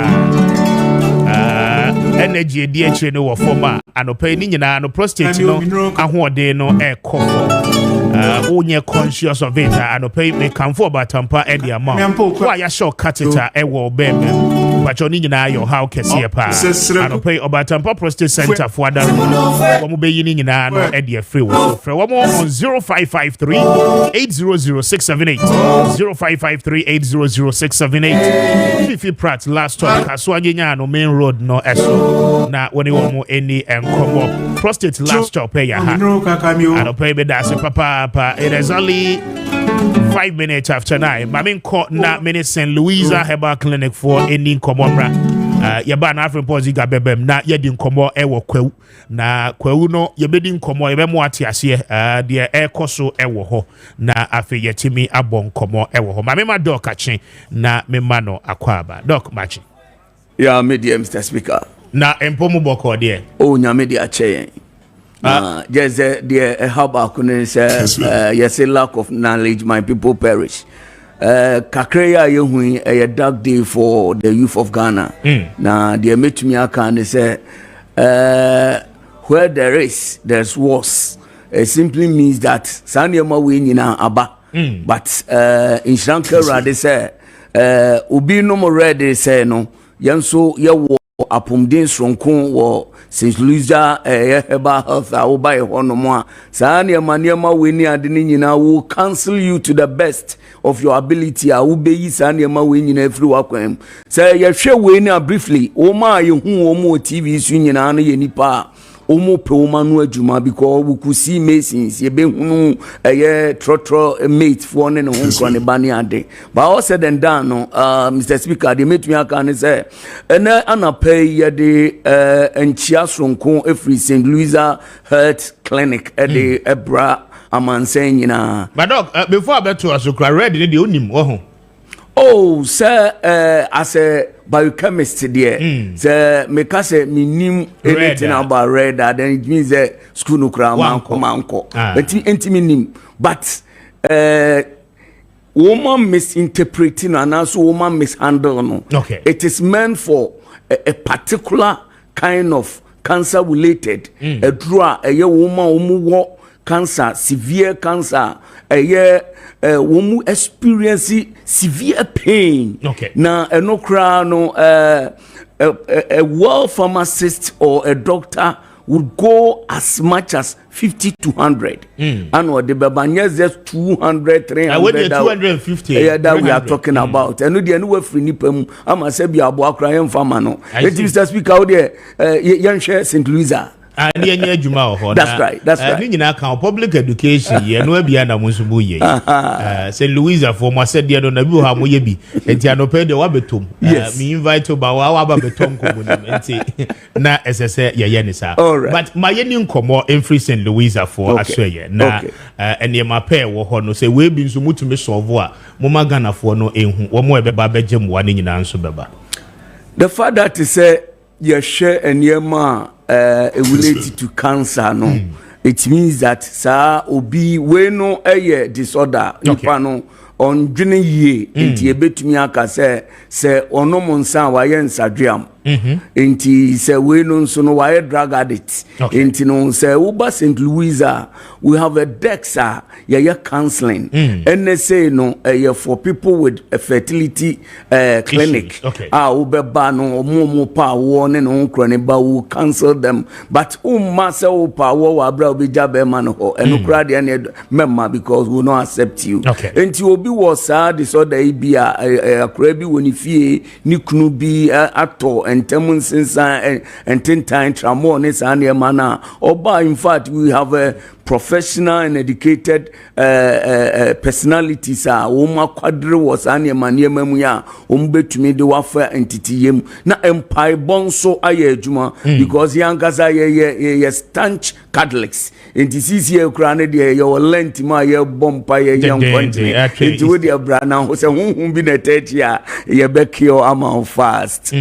energy di eche no wo forma anopay ni nyina no prostate no ahoode no e kofo onye conscious of it anopay me come for batampa e dia ma wa ya show catheter e wo bem but you need your how kesi pa anopay obatampa prostate center for other wo be yin nyina no e dia free wo free wo on 0553-800-678 0553-800-678 Fifi Pratt last talk aso anyanya no main road no eso na woni wo mo eni enkomo prostate last talk pay ya ha anopay be das papa it is only 5 minutes after 9. Mamin caught na mini St. Louisa Herbal Clinic for any komomra. Yaba na African Posiga bebem na yedin komo ewo kwew na kwew no yebedin komo yebemu ate ase de ekoso ewo ho na afi yetimi abon komo ewo ho. Mame ma doc ache na mema no akwaba. Doc machi. Yeah, media Mr. Speaker. Na empomu boko de. Oh, nya media ache. Just the how about yes, a lack of knowledge, my people perish. Kakreya yehui a dark day for the youth of Ghana. Now, the met me can say where there's wars. It simply means that Sanyama win in Aba. But in Shankara they say Ubi no more ready say no. Yanso ya apomden sonkon wo St. Louisa herbal health a wo ba no mo a saa ne ma we ni ade ni nyina will counsel you to the best of your ability a wo be yi saa ne ma we nyina afiri wakwam say ye hwe we ni briefly wo ma ye hu wo mo TV su nyina no ye nipa omo pe oma no adwuma because we could see masons ye be hunu trotro mate for ne ho nkro ne bani ade but all said and done no Mr. Speaker they made me aka say ena anapay ye de enchia sonko every St. Louisa Health Clinic de ebra amansen nyina but doc before I bet to asukra read the onim ho oh sir as a biochemist there say me ka say me nim anything about red then it means that school no kra manko but enti nim but woman misinterpreting and also woman mishandle no okay it is meant for a particular kind of cancer related a draw a woman cancer severe cancer woman experience severe pain okay na eno kra no a well pharmacist or a doctor would go as much as 50 to 100 and what the babanya just 200 300 250 that we are talking about and no we free nipam ama say bia abo akra yem fama no it Mr. Speaker how there yan share St. Louisa and yen adwuma ho that's right ni nyina kan public education ye no bia na monsubu ye St. Louisa for mo said there na bi ho amoye bi enti anope de wa betom me invite ba wa ba betom ko mo enti na SSS ye ni sa but my ye ni nkomo every St. Louisa for aswe na ene ma pair wo ho no say we bi nso mutumi solve a mo magana for no enhu wo mo ebe ba begem wa ni nyina nso beba the fact that is say you share enema related to cancer no it means that sa obi we no disorder nipa no on dwene yie enti ebetumi aka se onomo nsa wa ye nsadwam enti se we no nso no wa drug addict enti no se uba St. Louisa we have a dexa ye counseling and say no for people with a fertility clinic ubeba no omo pa wo ne no nkro ne ba wo counsel them but umma se wo pa wo wa bra obi jabe man ho eno kra de ne memma because we no accept you enti obi was disorder bi akra bi woni fie ni kunu bi ato entemun sinsa ententan tramo ne sa ne mana oba in fact we have a professional and educated personalities woma kwadre was ane maniema mu ya ombetumi de wafa entity yem na empire bonso aye adwuma because yangaza ye stanch Catholics entity ye kura ne de ye lent ma ye bompa ye yankwanti enti we de bra na ho se hunhun bi na tete a ye bekio ama fast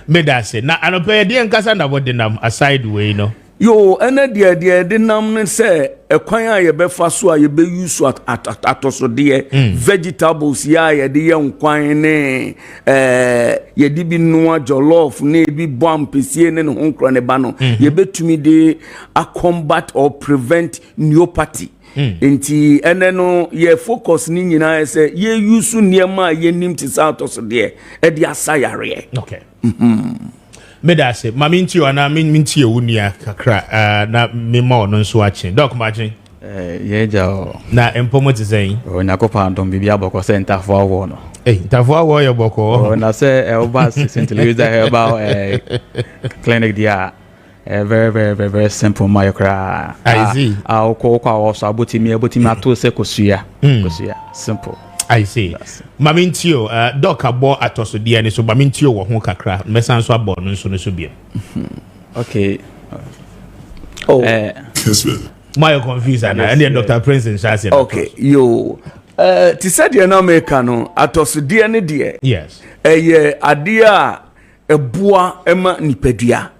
me da say na anope de nkasa na body nam aside way no yo ene de nam ne se ekwan a ye befa so a ye be use atoso de vegetables ya ye de ye nkwan ne ye di bi no jollof ne bi bom pesie ne ho nkro ne ba no ye betumi de a combat or prevent neuropathy enti ene no ye focus ni nyina se ye use niema ye nim ti sa atoso de e de asayare okay Meda say maminti wana minti ewunia kakra na mema ono nso achen doc machen ye ja na empomo te say o nyakopa ndom bibia boko center for wo no tafo wo ye boko na say oba St. Louisa herbal clinic dia very very very very simple myokra I see ko also abotimi ato se kosua simple I see. Mamintio, doc abo atoso dia ni so mamintio wo ho kakra. Mesan so abo no so biem. Okay. Kessben. My confused and Dr. Prince in Chassis. Okay, yo. Ti said you na make no atoso dia ne die. Yes. Adia ebua ema nipadua.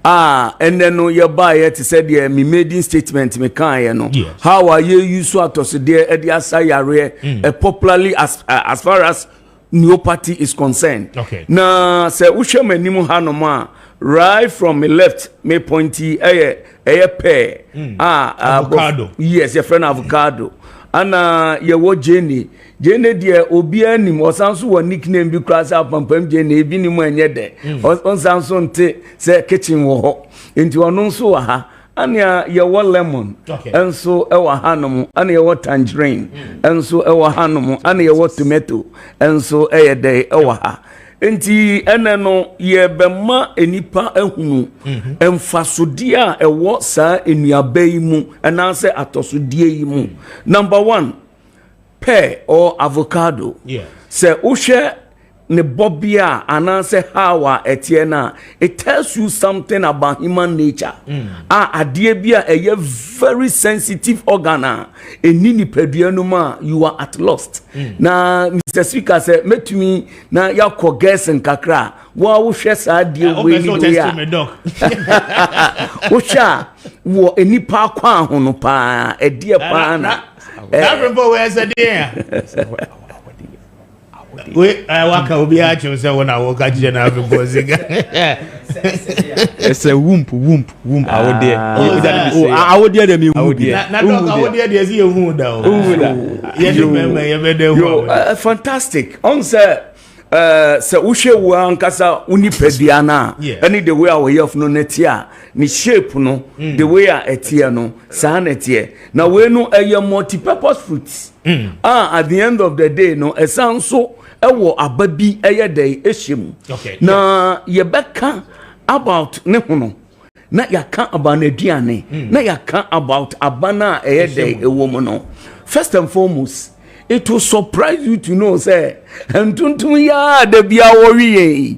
And then no your buyer to say the me maiden statement me can no how are you use to there at the asayare popularly as far as neuropathy is concerned na say ushe manimu hanoma right from me left me pointy pear avocado yes your friend avocado ana yewo Jenny deɛ obi anim ɔsanso wɔ nickname bi kura sɛ apampam Jenny ebi ni mu enye de ɔsanso nte sɛ kitchen wɔ hɔ enti ɔno nso wɔ ha ana yewo lemon enso ɛwɔ hanom ana yewo tangerine enso ɛwɔ hanom ana yewo tomato enso ɛyɛ de ɛwɔ ha enti ene no ye bema enipa ehunu emfasodie a ewo saa enuaba yi mu enanse atosodie yi mu. Number 1, pear or avocado. Se uhwe ne bobia ananse hawa etiena, it tells you something about human nature. Adie bia eye very sensitive organ enini peduanuma you are at lost. Na Mr. Speaker say metumi na yakọ guessing kakra wa wo hwe sa die we ni we a wo hwa wo enipa akwa ho no pa edie pa na that remember where said there we waka obi a che say wona wo ka je na afebo ziga it's a whoop awode awode dem hu na dog awode dey see hu da o ye dey mema ye be dey hu fantastic on say se uhwe wo ankasa unipadua na any the way our of no netia ni shape no the way a etie no sa na etie na we no eye multi purpose fruits at the end of the day no esanso ewo ababi eye dey ehim na ye beka about ne hono na yaka about aduane na yaka about abana eye dey ewo mu no. First and foremost, it will surprise you to know say entuntum ya da bia wo wie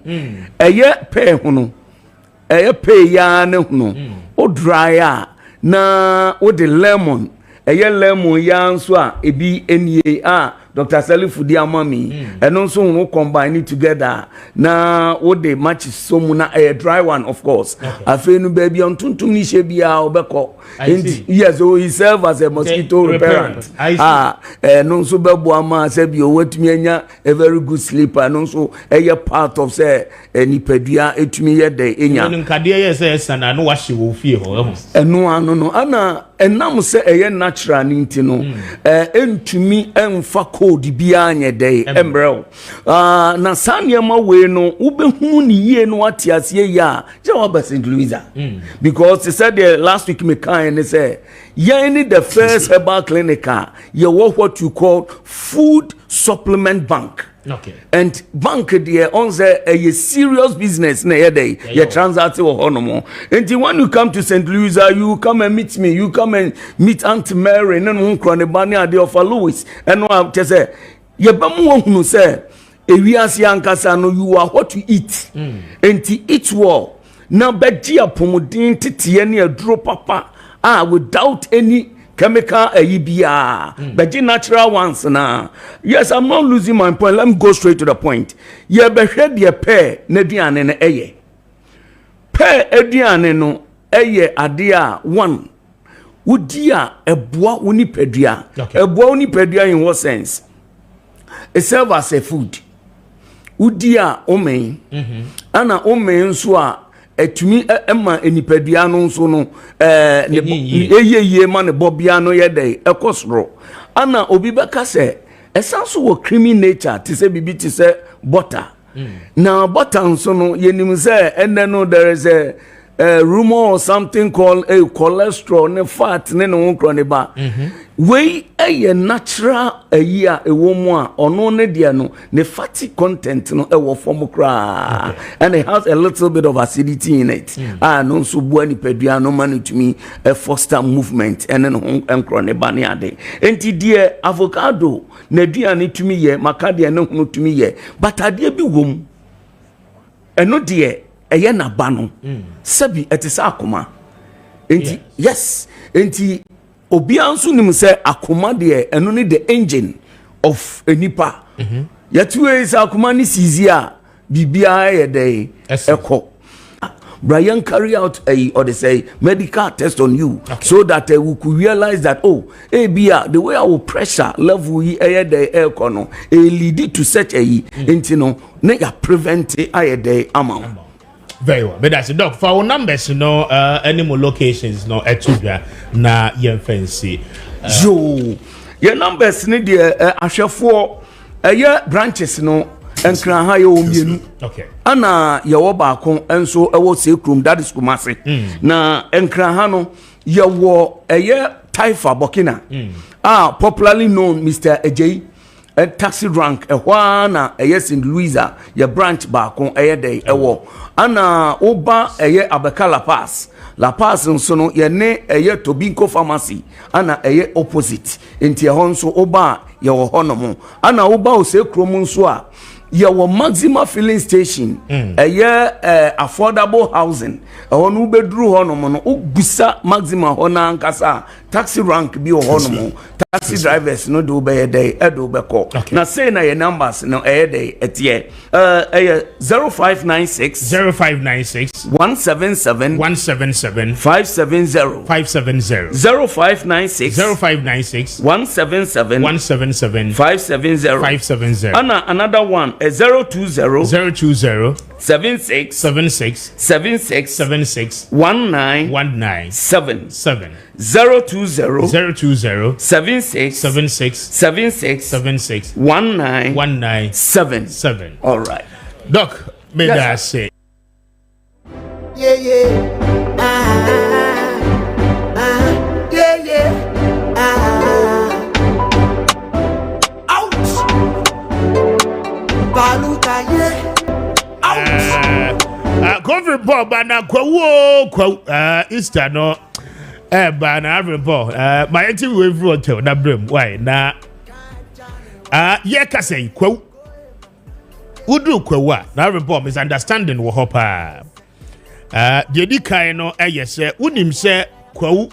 eye pe hono eye pe ya ne hono o dry na o de lemon eye lemon ya nso a ebi enie Dr. Salifu di amami eno nso ho combine together na wo de match so mu na a dry one of course afenu baby on tuntum ni she bia obeko yes so he serve as a mosquito repellent no nso bebo ama say bi o watumi anya a very good sleeper no nso eye part of say nipadua etumi ye de enya no nkade ye say sana no wahye wo fie ho eno ano no ana enam say eye natural ni ntino entumi emfa code bia anye dey embrel na saniema we no ubehu ni ye no atiase ya je wa ba St. Louisa because they said the last week me kind they say ye the first herbal clinic ye what you call food supplement bank. And bank there on a serious business na ye day ye transact or honomo. And when you come to St. Louisa, you come and meet me, you come and meet Aunt Mary and no bani ade of Louis and no te say ye ba mu hunu say ewiase ankasa no you are what you eat. And to eat well na beji apomodin tete ne aduro papa without any chemical bia beji natural ones na. Yes, I'm not losing my point. Let me go straight to the point. Ye be hwe de pear na duane na eye pear aduane no eye ade a one wodi a eboa woni padua eboa woni padua in what sense? It serve as a food wodi a omen ana omen nso a etumi ema enipadua no nso no eye ma ne bobia no ye dey ekosoro ana obi beka se esanso wo creamy nature ti se bibi ti se butter na butter nso no yenim se enne no there is a rumor or something called a cholesterol ne fat ne no nkro ne ba we a natural a ewo mu a ono ne dia no ne fatty content no ewo form kra and it has a little bit of acidity in it no so bo ani padua no man to me a foster movement and no nkro ne ba ne ade enti die avocado na dua ne to me ye makade ne hunu to me ye but ade bi wom eno die eye na ba no sabi etisa akoma enti yes enti obi anso nim say akoma de eno ne the engine of enipa yatu is akoma ni sizia bibia ye dey eko Brian carry out or they say medical test on you so that we could realize that bia the way our pressure level here the air kono lead to such a no na ya prevent day amount. Very well, but that's a doc for our numbers, any more locations, no, etudra na yen fancy. Your numbers need the ashafo branches no enkran ha ye omienu. Okay. Ana ye wo baako enso ewo sekrum that is Kumasi. Na enkran ha no ye wo Taifa Burkina. Popularly known Mr. Ejay a taxi rank na yes in Louisa your branch baako day ewo. Ana oba Abeka La Paz nso no ye ne Tobinco pharmacy ana opposite enti honso oba ye wo hono ana oba o se krom nso a ye wo maximum filling station affordable housing onu bedru hono no ogusa maximum hona nkasa taxi rank bi hono mo taxi drivers no do be day edo be call na say na your numbers no day etie 0596 177 570 0596 177 570 another one 020 76 19 77 020 76 19 all right Doc may I say yeah ouch baluta Cover Bob and a Easter no Bana Avon my anti wave hotel na brim why na ka say quo Udu kwa na Avon misunderstanding wo hopa de di kai no yes unim se quo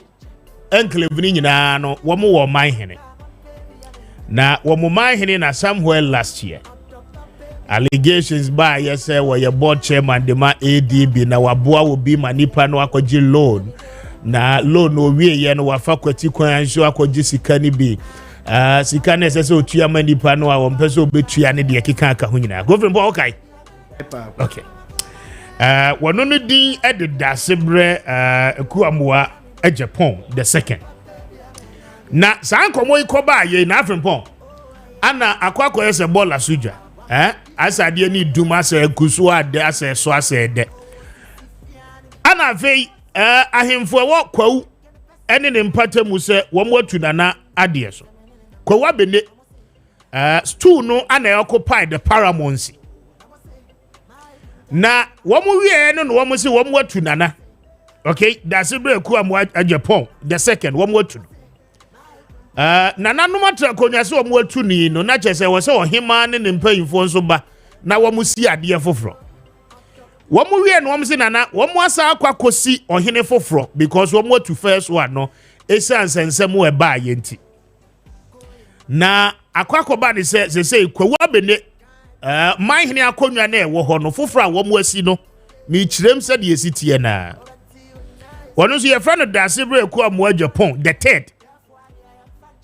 enclave nyina no wo mo wo man hene na wo mo man hene na somewhere last year allegations by yes your board chairman de ma ADB na waboa wo bi manipa no akoji loan na loan no wie ye no wafa kwati kwan so akoji sika ni bi sika na sese otua manipa no a wonpese obetua ne de keka aka ho nyina government boy okay wono no din ededa sebre ekuamwa Japan the second na san komo ikoba ye na afenpon ana akwakọ yese bola suja asade ni duma se kusu ade ase so ase de ana vei ahemfo wo kwawu ene ne mpatamu se wo mwatu nana ade so kwawu abene stool no ana occupy the paramountcy na wo mu wie no wo mu se wo mwatu nana okay that's bre ku am Japan the second wo mwatu nana no matra konya se wo mwatu ni no na chese wo se ohima ne mpanyimfo nso ba na wo mu si ade foforo wo mu wie no wo mu se nana wo mu asa akwa kosi ohene foforo because wo mwatu first one no esa nsensem we ba yenti na akwakoba ni se kwawu abene man hene akonwa na ewo ho no foforo a wo mu asi no mi kirem se de esitie na wono so ye friend Dasebre ku am Japan the third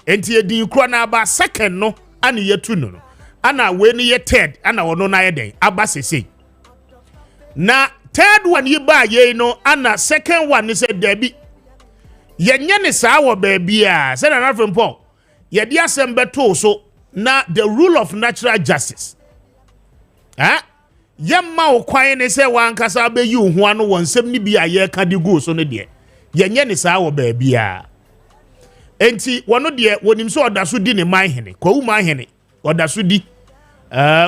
enti edin kro na aba second no ana yetu no ana we ni ye third ana wono na ye den aba sese na third one ye ba ye no ana second one ni se dabi yenye ne saa wo ba bia se na Afenpo ye di asem beto so na the rule of natural justice yemma okwan ne se wankasa be yi ho ano wonsem ni bia ye ka di go so no de yenye ne saa wo ba bia enti wono de wonim so odaso di ne man hene kwawu man hene odaso di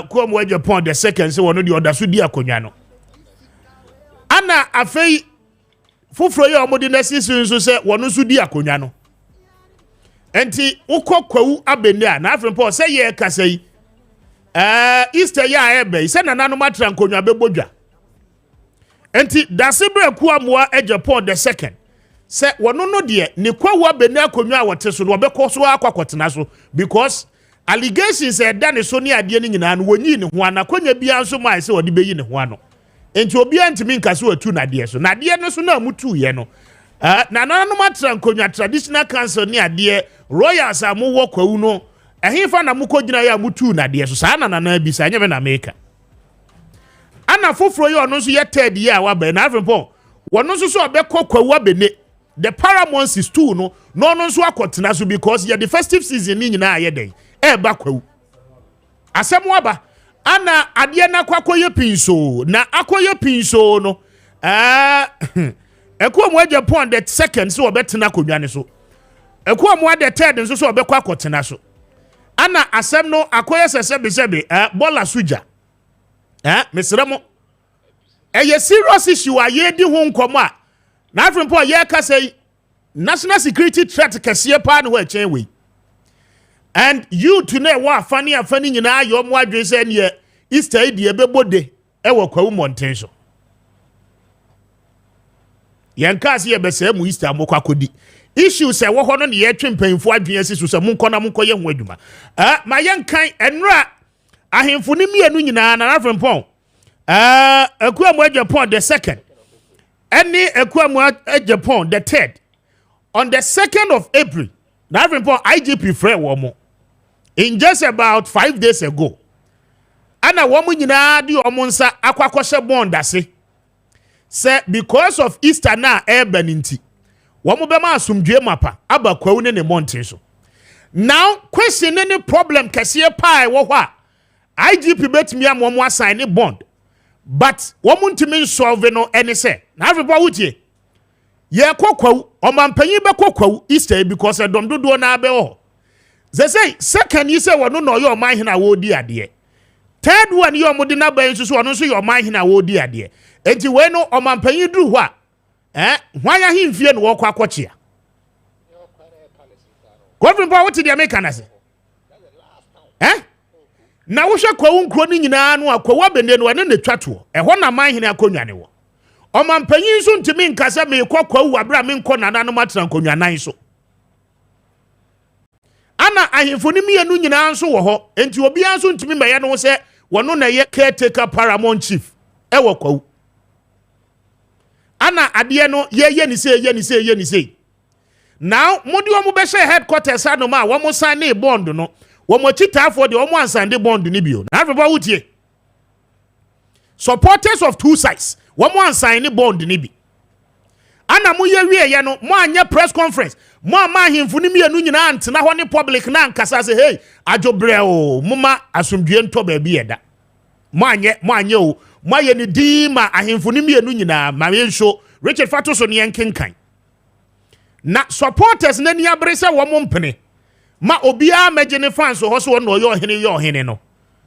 ko mo Japan the second se wono de odaso di akonwa no ana afei foforo ye omodi na sisu so se wono so di akonwa no enti ukọ kwawu abeni a na Afenpo se ye kasa yi Easter ya ebe se na nanu matra nkonwa bebodwa enti Dasebre ku amwa Japan the second se wono no de ne kwawu abeni akonwa wote so no obekọ so akwakotena so because allegations e da ne so ne ade ne nyina no wonyi ne ho ana konya bia nso mai se wode beyi ne ho ano enti obi antimi nkase watu na de so na de no so na mutu ye no na nanu matra nkonwa traditional council ne ade royals amu kwawu no ehifa na mukogina ya mutu na de so sa na bisa nyeme na America ana foforo ye ono so ye third year wa ba na Afenpo wono so obekọ kwawu abene the paramount is too no so akotena so because the festive season ni nyina aye den e ba kwawu asem waba ana ade na kwakoye pinso na akoye pinso no ekuomu Japan the second so obetena kodwa ne so ekuomu the third nso so obekwa akotena so ana asem no akoye sebe bola suja mesremo eye serious issue aye di ho nkomo a na afrimpo ye ka say national security threat kese pa no wa chen we and you to know what afani nyina yo mo adwe say ne Easter die bebode e wo kwawu mountain so yen ka se ye bese mu Easter mo kwakodi issue say wo ho no ne ye twempanfo adwen asisu say mun kona mun koye ho adwuma ma yen kan enra ahemfo ne mienu nyina na afrimpo Akuamu Japan the second any Akuamu Japan the third on the 2nd of April na afrimpo IGP free womo in just about 5 days ago ana womo nyina di omonsa akwakoshe bond ase say because of Easter na urban nti womo be ma asumdwe mapa abakwawu ne mountain so now question any problem kese pa wo ho a IGP betimi am womo assign bond but womo ntimi solve no any say na afrimpo wutie ye kokwawu omampanyi be kokwawu Easter because dom dodo na abe ho they say second you say wono no your man hina wo di ade third one you omudi na ban so wono so your man hina wo di ade enti we no omampanyi duru ho a hwanya himfie no wo kwa akochia Government what did you make an say na wo hwe kwawu nkro ni nyina no akwawu abende no ne twatwo ho na man hina akonwane wo omampanyin so ntimi nkasa me kwawu abra me nko nana no matra nkonwanan so ana ahemfo ni mienu nyina nso wo ho enti obi anso ntimi meye no se wono na ye caretaker paramount chief wo kwawu ana ade no ye ni say now modi omo be share headquarters anoma wo mo sign bond no wo mo chitafo de omo ansande bond ni bio na afeba wutie supporters of two sides wo mo ansign bond ni bi ana mo ye wie no mo anya press conference mo ama himfu ni mienu nyina antena ho ne public na ankasa se hey ajobre o moma asomdue nto ba bi eda mo anye o mo ye ni di ma ahimfu ni mienu nyina ma yenso Richard Fatoso ne yenkenkan na supporters na ni abrese wo mo mpene ma obia magene fans ho so no yo hene no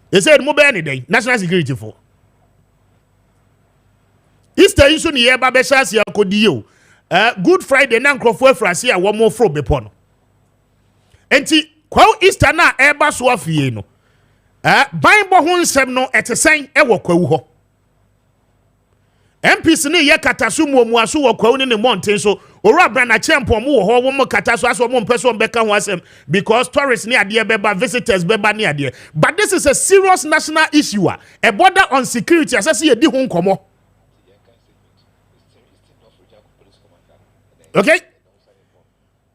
they said mo be ni den national security for Easter isu ni ye ba be shasi akodi o Good Friday na nkrofo afrase a wo mo fro bepo no enti kwa Easter na eba so afie no Bible ho nsem no etesen e wo kwawu ho MPs ni ye katasu mu aso wo kwawu ne mountain so ora bra na chempo mo wo ho wo mo katasu aso mo mpeso mbeka ho asem because tourists ni ade beba visitors beba ni ade but this is a serious national issue a border on security asase ye di ho nkomo. Okay?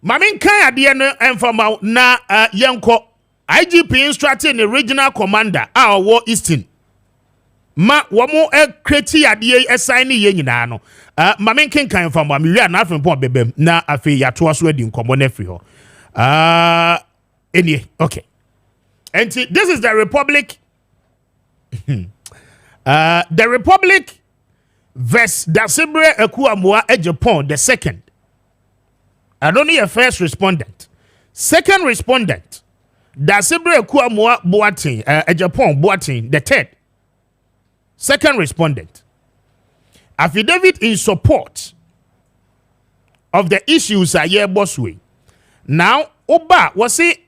Mamin kan ade no enfama na yenko IGP instructing the regional commander wo Eastern ma womo kreti ade assign ye nyina no mamin kan enfama mi wi na afenpo bebem na afi yato aso adi nkomo na free ho okay and this is the republic the republic verse Dasibre Ekuamua Japan the second. I don't need a first respondent. Second respondent, Dasibre Ekuamua Boating, Japan Boating, the third. Second respondent. Affidavit in support of the issues are here bossway. Now, Oba was it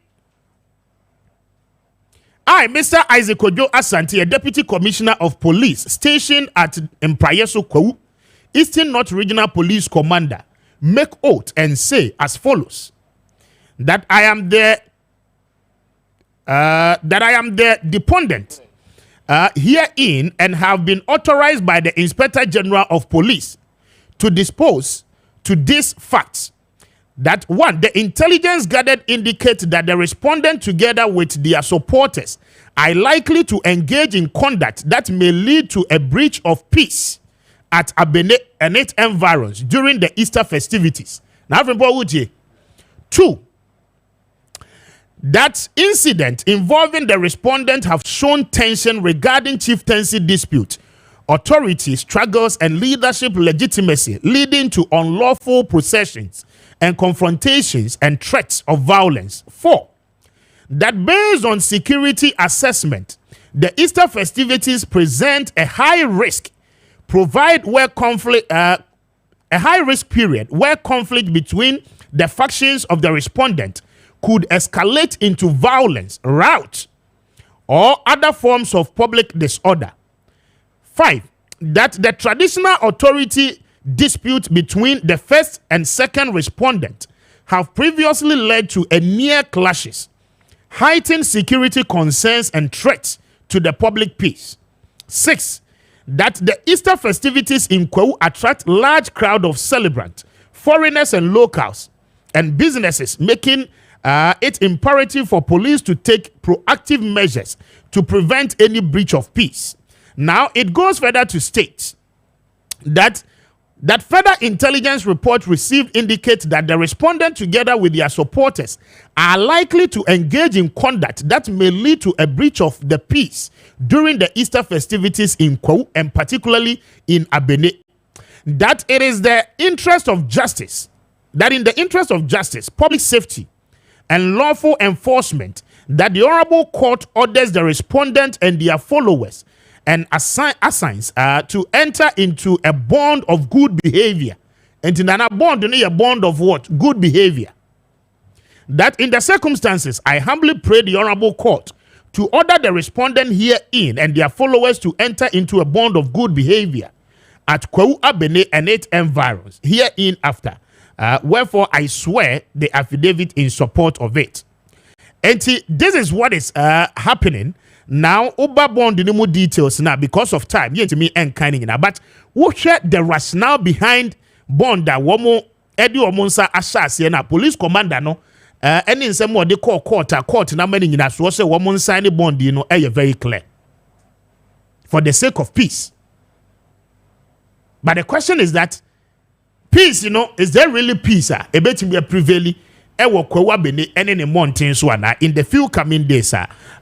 I, Mr. Isaac Ojo Asante, a Deputy Commissioner of Police stationed at Mprayeso Kwawu, Eastern North Regional Police Commander, make oath and say as follows: that I am the deponent herein and have been authorized by the Inspector General of Police to dispose to these facts. That one, the intelligence gathered indicates that the respondent together with their supporters are likely to engage in conduct that may lead to a breach of peace at Abene and its environs during the Easter festivities. Now, from 2. That incident involving the respondent have shown tension regarding chieftaincy dispute, authority struggles, and leadership legitimacy, leading to unlawful processions and confrontations and threats of violence. 4. That based on security assessment, the Easter festivities present a high risk, a high risk period where conflict between the factions of the respondent could escalate into violence, rout, or other forms of public disorder. 5. That the traditional authority dispute between the first and second respondent have previously led to a near clashes, heightened security concerns and threats to the public peace. 6. That the Easter festivities in Kwahu attract large crowd of celebrants, foreigners and locals, and businesses, making it imperative for police to take proactive measures to prevent any breach of peace. Now, it goes further to state that further intelligence report received indicates that the respondent, together with their supporters, are likely to engage in conduct that may lead to a breach of the peace during the Easter festivities in Kwahu, and particularly in Abene. That it is the interest of justice, that in the interest of justice, public safety, and lawful enforcement, that the Honorable Court orders the respondent and their followers and assigns to enter into a bond of good behavior. And in a bond of what? Good behavior. That in the circumstances, I humbly pray the Honorable Court to order the respondent herein and their followers to enter into a bond of good behavior at Kwahu Abene and its environs, herein after. Wherefore I swear the affidavit in support of it. And this is what is happening now. Oba bond the more details now because of time. Yet me and kind of, but what share the rationale behind bond that womo Eddie Omonsa Ashas na police commander no any in some more they call court na many in us was a woman sign bond very clear for the sake of peace. But the question is that peace, is there really peace? A bit to be prevailing. Ewo Kwahu Abene ene ne mountains wana in the few coming days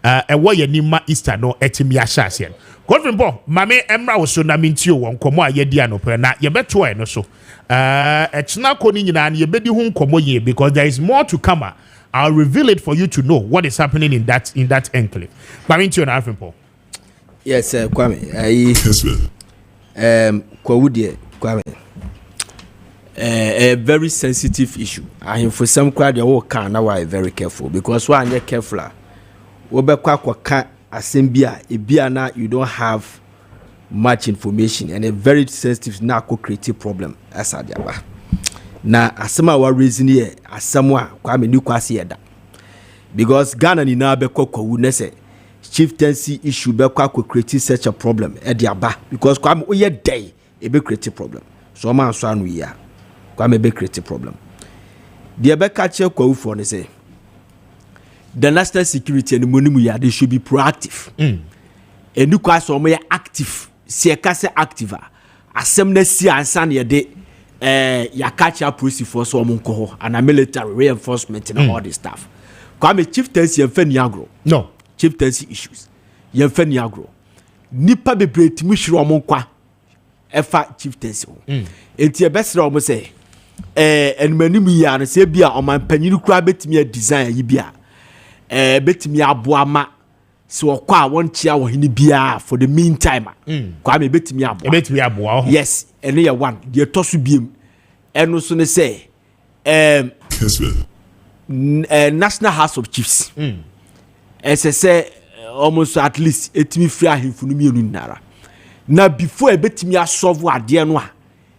ewo ye nima Easter no etimi ahyase. Godfrey Bo mame emra wo so na mentio won komo ayedi anope na ye beto e no so. Echna ko ni nyina na ye bedi hu komo ye because there is more to come. I'll reveal it for you to know what is happening in that enclave. Mentio na Godfrey Bo. Yes, Kwame. Kwahu de Kwame. A very sensitive issue. And for some crowd, you can now are very careful because when you're careful, you don't have much information and a very sensitive narco creative problem as a jaba. Now, as some our reason here, as someone Kwame new kwasi that because Ghana ni na beko Kwahu chieftaincy issue beko create such a problem at the aba because Kwame we day a be creative problem. So man so anu ya. Kwame be create a problem. The Abeka Kwahu for say the national security and money they should be proactive. And you quite so more active. See active. Assembly see and san ye de ya catch up police force so monko and a military reinforcement and all this stuff. Kwame chieftaincy and agro. No chieftaincy issues. Ye agro. Nipa be break mishro monkwa efa chieftaincy. Enti best almost say and many me and say bia on my penny crab bet me a design yibia bet me abuama so kwa one chair hini bia for the meantime Kwame bet me abua yes and here one the tosu biem and also ne say National House of Chiefs as I say almost at least etimi free ahemfunu mienu nara na before bet me solve ade no a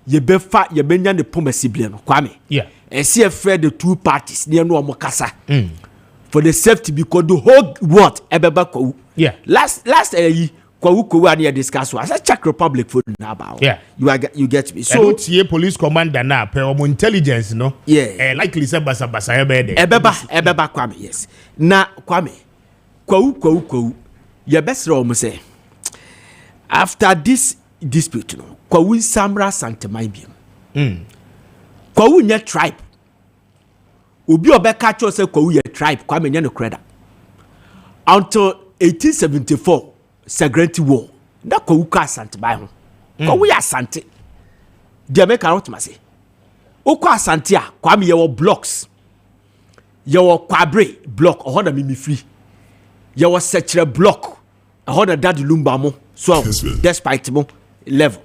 ye befa ye benya ne pomasible no Kwame yeah and see afraid the two parties near no omokasa for the safety because the whole world ebeba Kwahu yeah last Kwahu and you discuss as a Czech Republic for now yeah you get me so tie police commander na per intelligence no yeah likely say basa ebeba Kwame yes na Kwame Kwahu ye besra o say after this dispute no Kwahu Samra Santemai biam Kwahu nya tribe obi obeka cho se Kwawu ye tribe Kwame nya no kreda until 1874 Segrenti War na Kwawu ka Asante bai ho Kwawu ya Asante de make out ma se okwa Asante a Kwame ye wo blocks ye wo Kwabre block oho na mimi free ye wo Sechere block oho na Daddy Lumba mo so despite mo level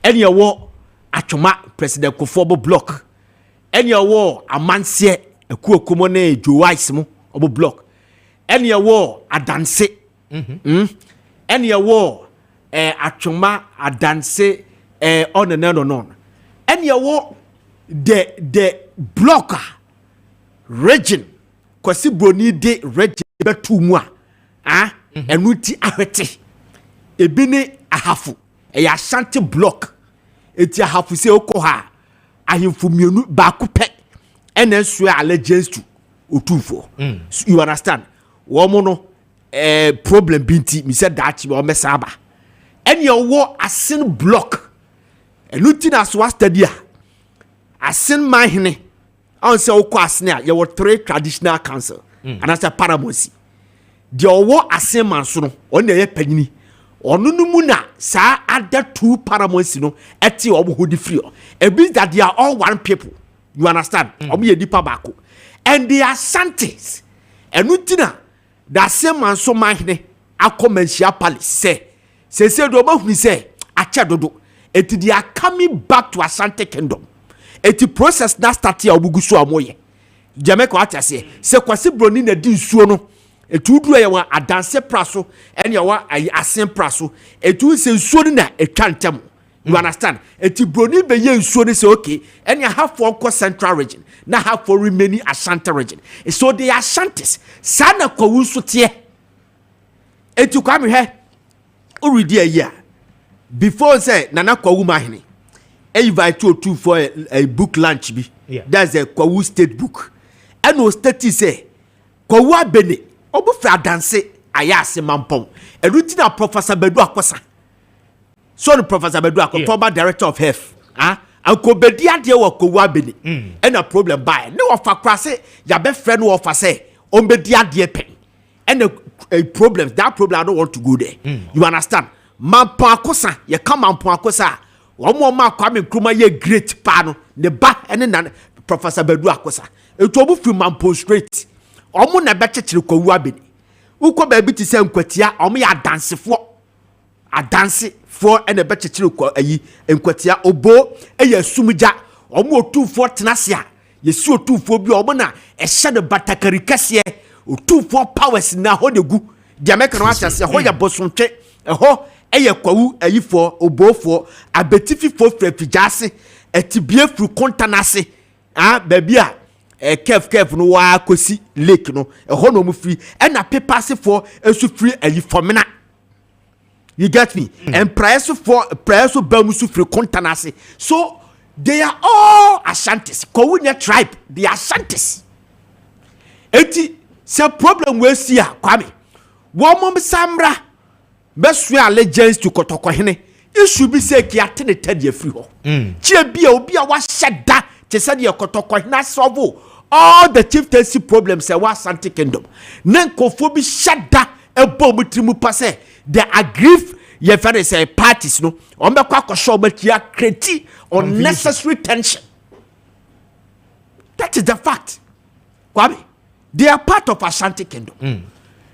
any ye wo Atwoma President Kofobo block any ye wo Amanse Ekuokomo na Joyce mo obo block any ye wo Adanse any ye wo Atwoma Adanse on and on any ye wo the blocker region kwasi broni de region betu mu a enuti ahwete ebi ne ahafu ya Ashanti block eti ahafu se okoha ahimfu mienu ba kupe ene so allegiance to otufo you understand wo mo no problem binti mi said that we mesaba ene wo asin block enuti na so study asin mahene on say okwa asne ya wo 3 traditional council and as a paramosi de owo asin manso no on ye panyini onu numu na sa other 2 paramosi no eti obo hodi free e means that they are all one people you understand obo ye dipa bako and they are Asantes enutina that same manso mahene akomensia palace say do obo hu say acha dodo eti they are coming back to Asante kingdom. Eti process na start ya obugusu amoye Jamaica atase se kwasi broni na di nsuo no etu duru ya wa adanse praso ene ya wa asen praso etu se nsuo na etwa ntem you understand eti broni be ye nsuo ne se okay ene ya have for central region na have for remaining Ashanti region so the Ashantis sana Kwawu so tie eti Kwame he uridi ayi before say Nana Kwawu mahene invite you to for a book lunch bi that's a Kwawu state book and no state say Kwawu abene obu fra dance ayase mampon erutina Professor Bedu Akosa so the Professor Bedu Akosa former director of health anko bedi ade wo Kwawu abene and a problem by no of akrase ya be friend no of say on bedi ade pen and a problem that problem I don't want to go there you understand mampon Akosa ye come mampon Akosa Omo ma Kwame Nkrumah ye great pa no ne ba ene na Professor Bedu Akosa etu obu fi Mampo straight omo na bekekere Kwawu abeni ukọ ba bi ti se nkwatia omo ya adanse for ene bekekere kwa ayi nkwatia obo eye sumja omo otufo tenase a yesi otufo bi omo na ehye de batakari kase otufo powers na ho de gu Jamaica no atase ho ya bosontwe eho eye Kwawu ayifo obofo abetififo frefijase etibie fru kontanase baby a kef no wa kosi lake no eho no mu free na papers for esu free ayifomena you get me and price for bamu su free kontanase so they are all Ashantis Kwawu nya tribe they are Ashantis eti se problem we see Kwame wo mom samra best allegiance to Kotokohene it should be say ki atene tade free ho tie bia obi a wa hyeda te say de Kotokohene solve all the chieftaincy problems e wa Asante kingdom na nkofo bi hyeda e bo mutrimu pase the aggrieve ye fere say parties no on be kwa kwasho matia create unnecessary tension that is the fact Kwame they are part of Asante kingdom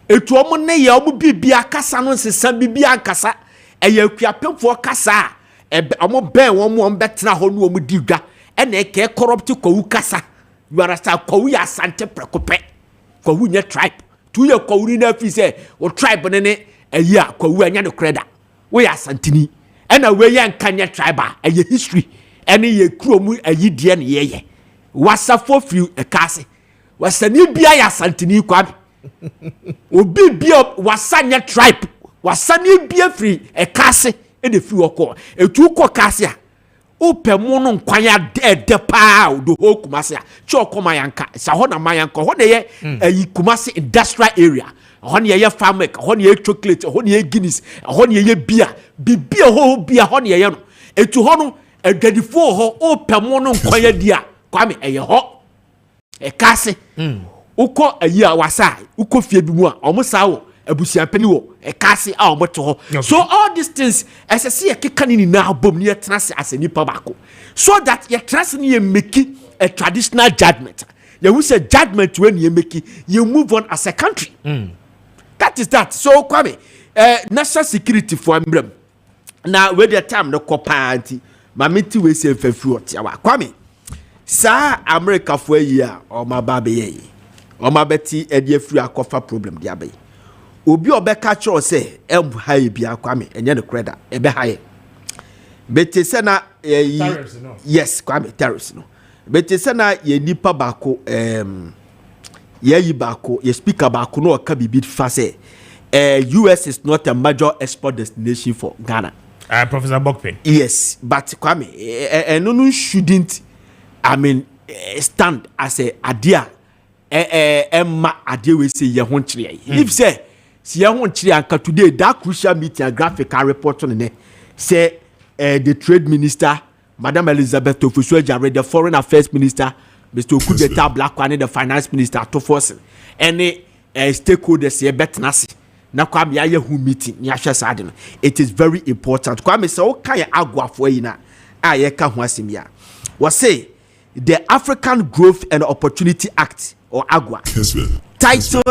etu omo ne ye omo bibia kasa no nsesa bibia kasa eye akuapemfo kasa omo ben omo betena ho no omo digwa ena eke corrupt Kwawu kasa you understand Kwawu ya Asante prekope Kwawu nya tribe tu ye Kwawu ni na fi say o tribe ne eye a Kwawu anya no kreda we ya Asantini ena we ye nkanya tribe eye history ene ye kuromu ayi de ne ye wasafo free ekase wasani bia ya Asantini Kwame obi bia wasanya tribe wasani bia free ekase e de free woko etu ko kase a opemu no nkwanya de pa do ho Kumase a chokoma yanka sa ho na mayanka ho ne ye ayi Kumase industrial area ho ne ye farm ho ne ye chocolate ho ne ye Guinness ho ne ye bia bibia ho bia ho ne ye no etu ho no adwadifo ho opemu no nkwanya dia Kwame eye ho e kase uko ayi awasa uko fie bi mu a omo sawo abusiampani wo e kase a omo to ho so all these things esese ye keka ni na abom ni yetrase asenipa bako so that ye trust ni ye make a traditional judgment ye who say judgment when ye make you move on as a country that is that so Kwame national security for emblem na with the time no kopa anti mamiti we say fefu otiawa Kwame sa America for year or my baby ye or my betty e free akofa problem dia be obi obeka cho say em high bia Kwame enye no credit e be high beti se na tariffs no yes Kwame tariffs no beti se na ye nipa bako ye yi bako ye speaker bako no ka bibi fa say US is not a major export destination for Ghana. Professor Bokpen. Yes, but Kwame, no shouldn't, I mean, stand as a idea. Emma idea we say ye won't try. If say ye won't try, and today that crucial meeting and graphical report on it say the trade minister, Madam Elizabeth Ofusueja, the foreign affairs minister, Mr. Okudeta Blackwane, the finance minister, to force any stakeholders here better nasi. Na Kwame aye who meeting ni ahwe saade no it is very important Kwame say o kan agwafo yi na aye ka ho asemia we say the African Growth and Opportunity Act or AGWA title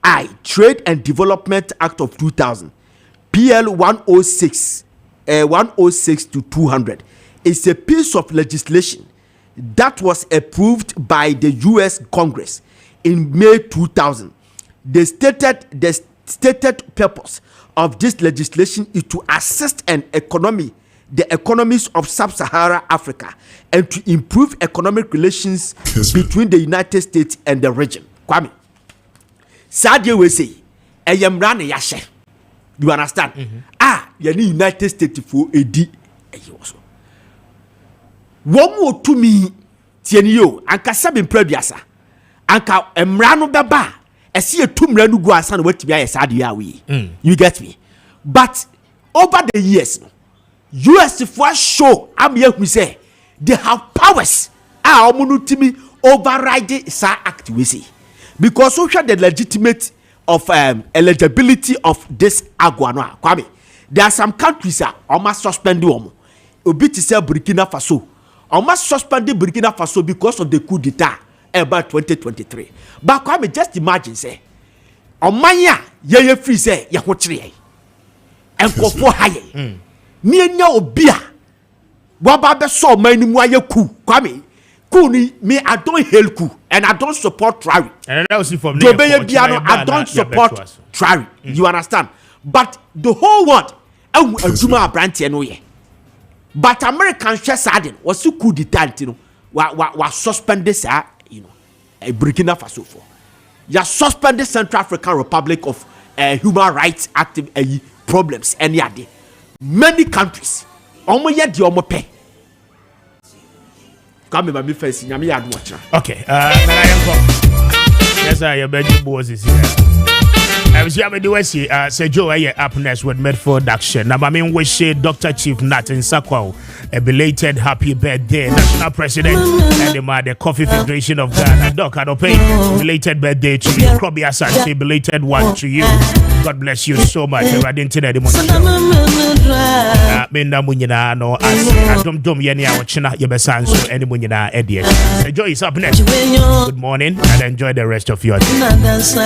I Trade and Development Act of 2000 PL 106 to 200 is a piece of legislation that was approved by the US Congress in May 2000. The stated purpose of this legislation is to assist the economies of sub-Saharan Africa and to improve economic relations between the United States and the region. Kwame, Sadia we say, I am running yashe. You understand? You need United States for a D. One more to me, Tienio, and Kasabin Prebiasa, Anka Emrano Baba. I see a tomb run go as what to be a sad we. You get me? But over the years, US first show I'm here we say they have powers. Our monotony overriding sa act we see. Because social the legitimate of eligibility of this Aguano. Kwame, there are some countries that almost suspend them. Obi to say Burkina Faso. Almost suspended Burkina Faso because of the coup d'etat. About 2023. But Kwame, just imagine say, Omanya ye free say ya hotre and go for high. Near no beer. Waba so many more coup. Kwame, coup ni me I don't hail coup and I don't support Trawi. And that was from I don't support Trawi. You understand? But the whole world, Juma Branty no ye. But American share sadden was so coup d'etat, you know, was suspended, sir. Burkina Faso for ya suspended Central African Republic of human rights active problems any other many countries omo ye di omo pe come me face nyame ya do watch okay yes I beg you boys is here I was here with the West say Joe up next with Medford Action. Now I mean wish Dr. Chief Nat in Sakwa a belated happy birthday, National President and the Coffee Federation of Ghana. Doc, I don't pay belated birthday to you. Probably as I say belated one to you. God bless you so much. I didn't tell you no as dum yeni awchina yebesanso any munyina edie. Joy is up next. Good morning and enjoy the rest of your day.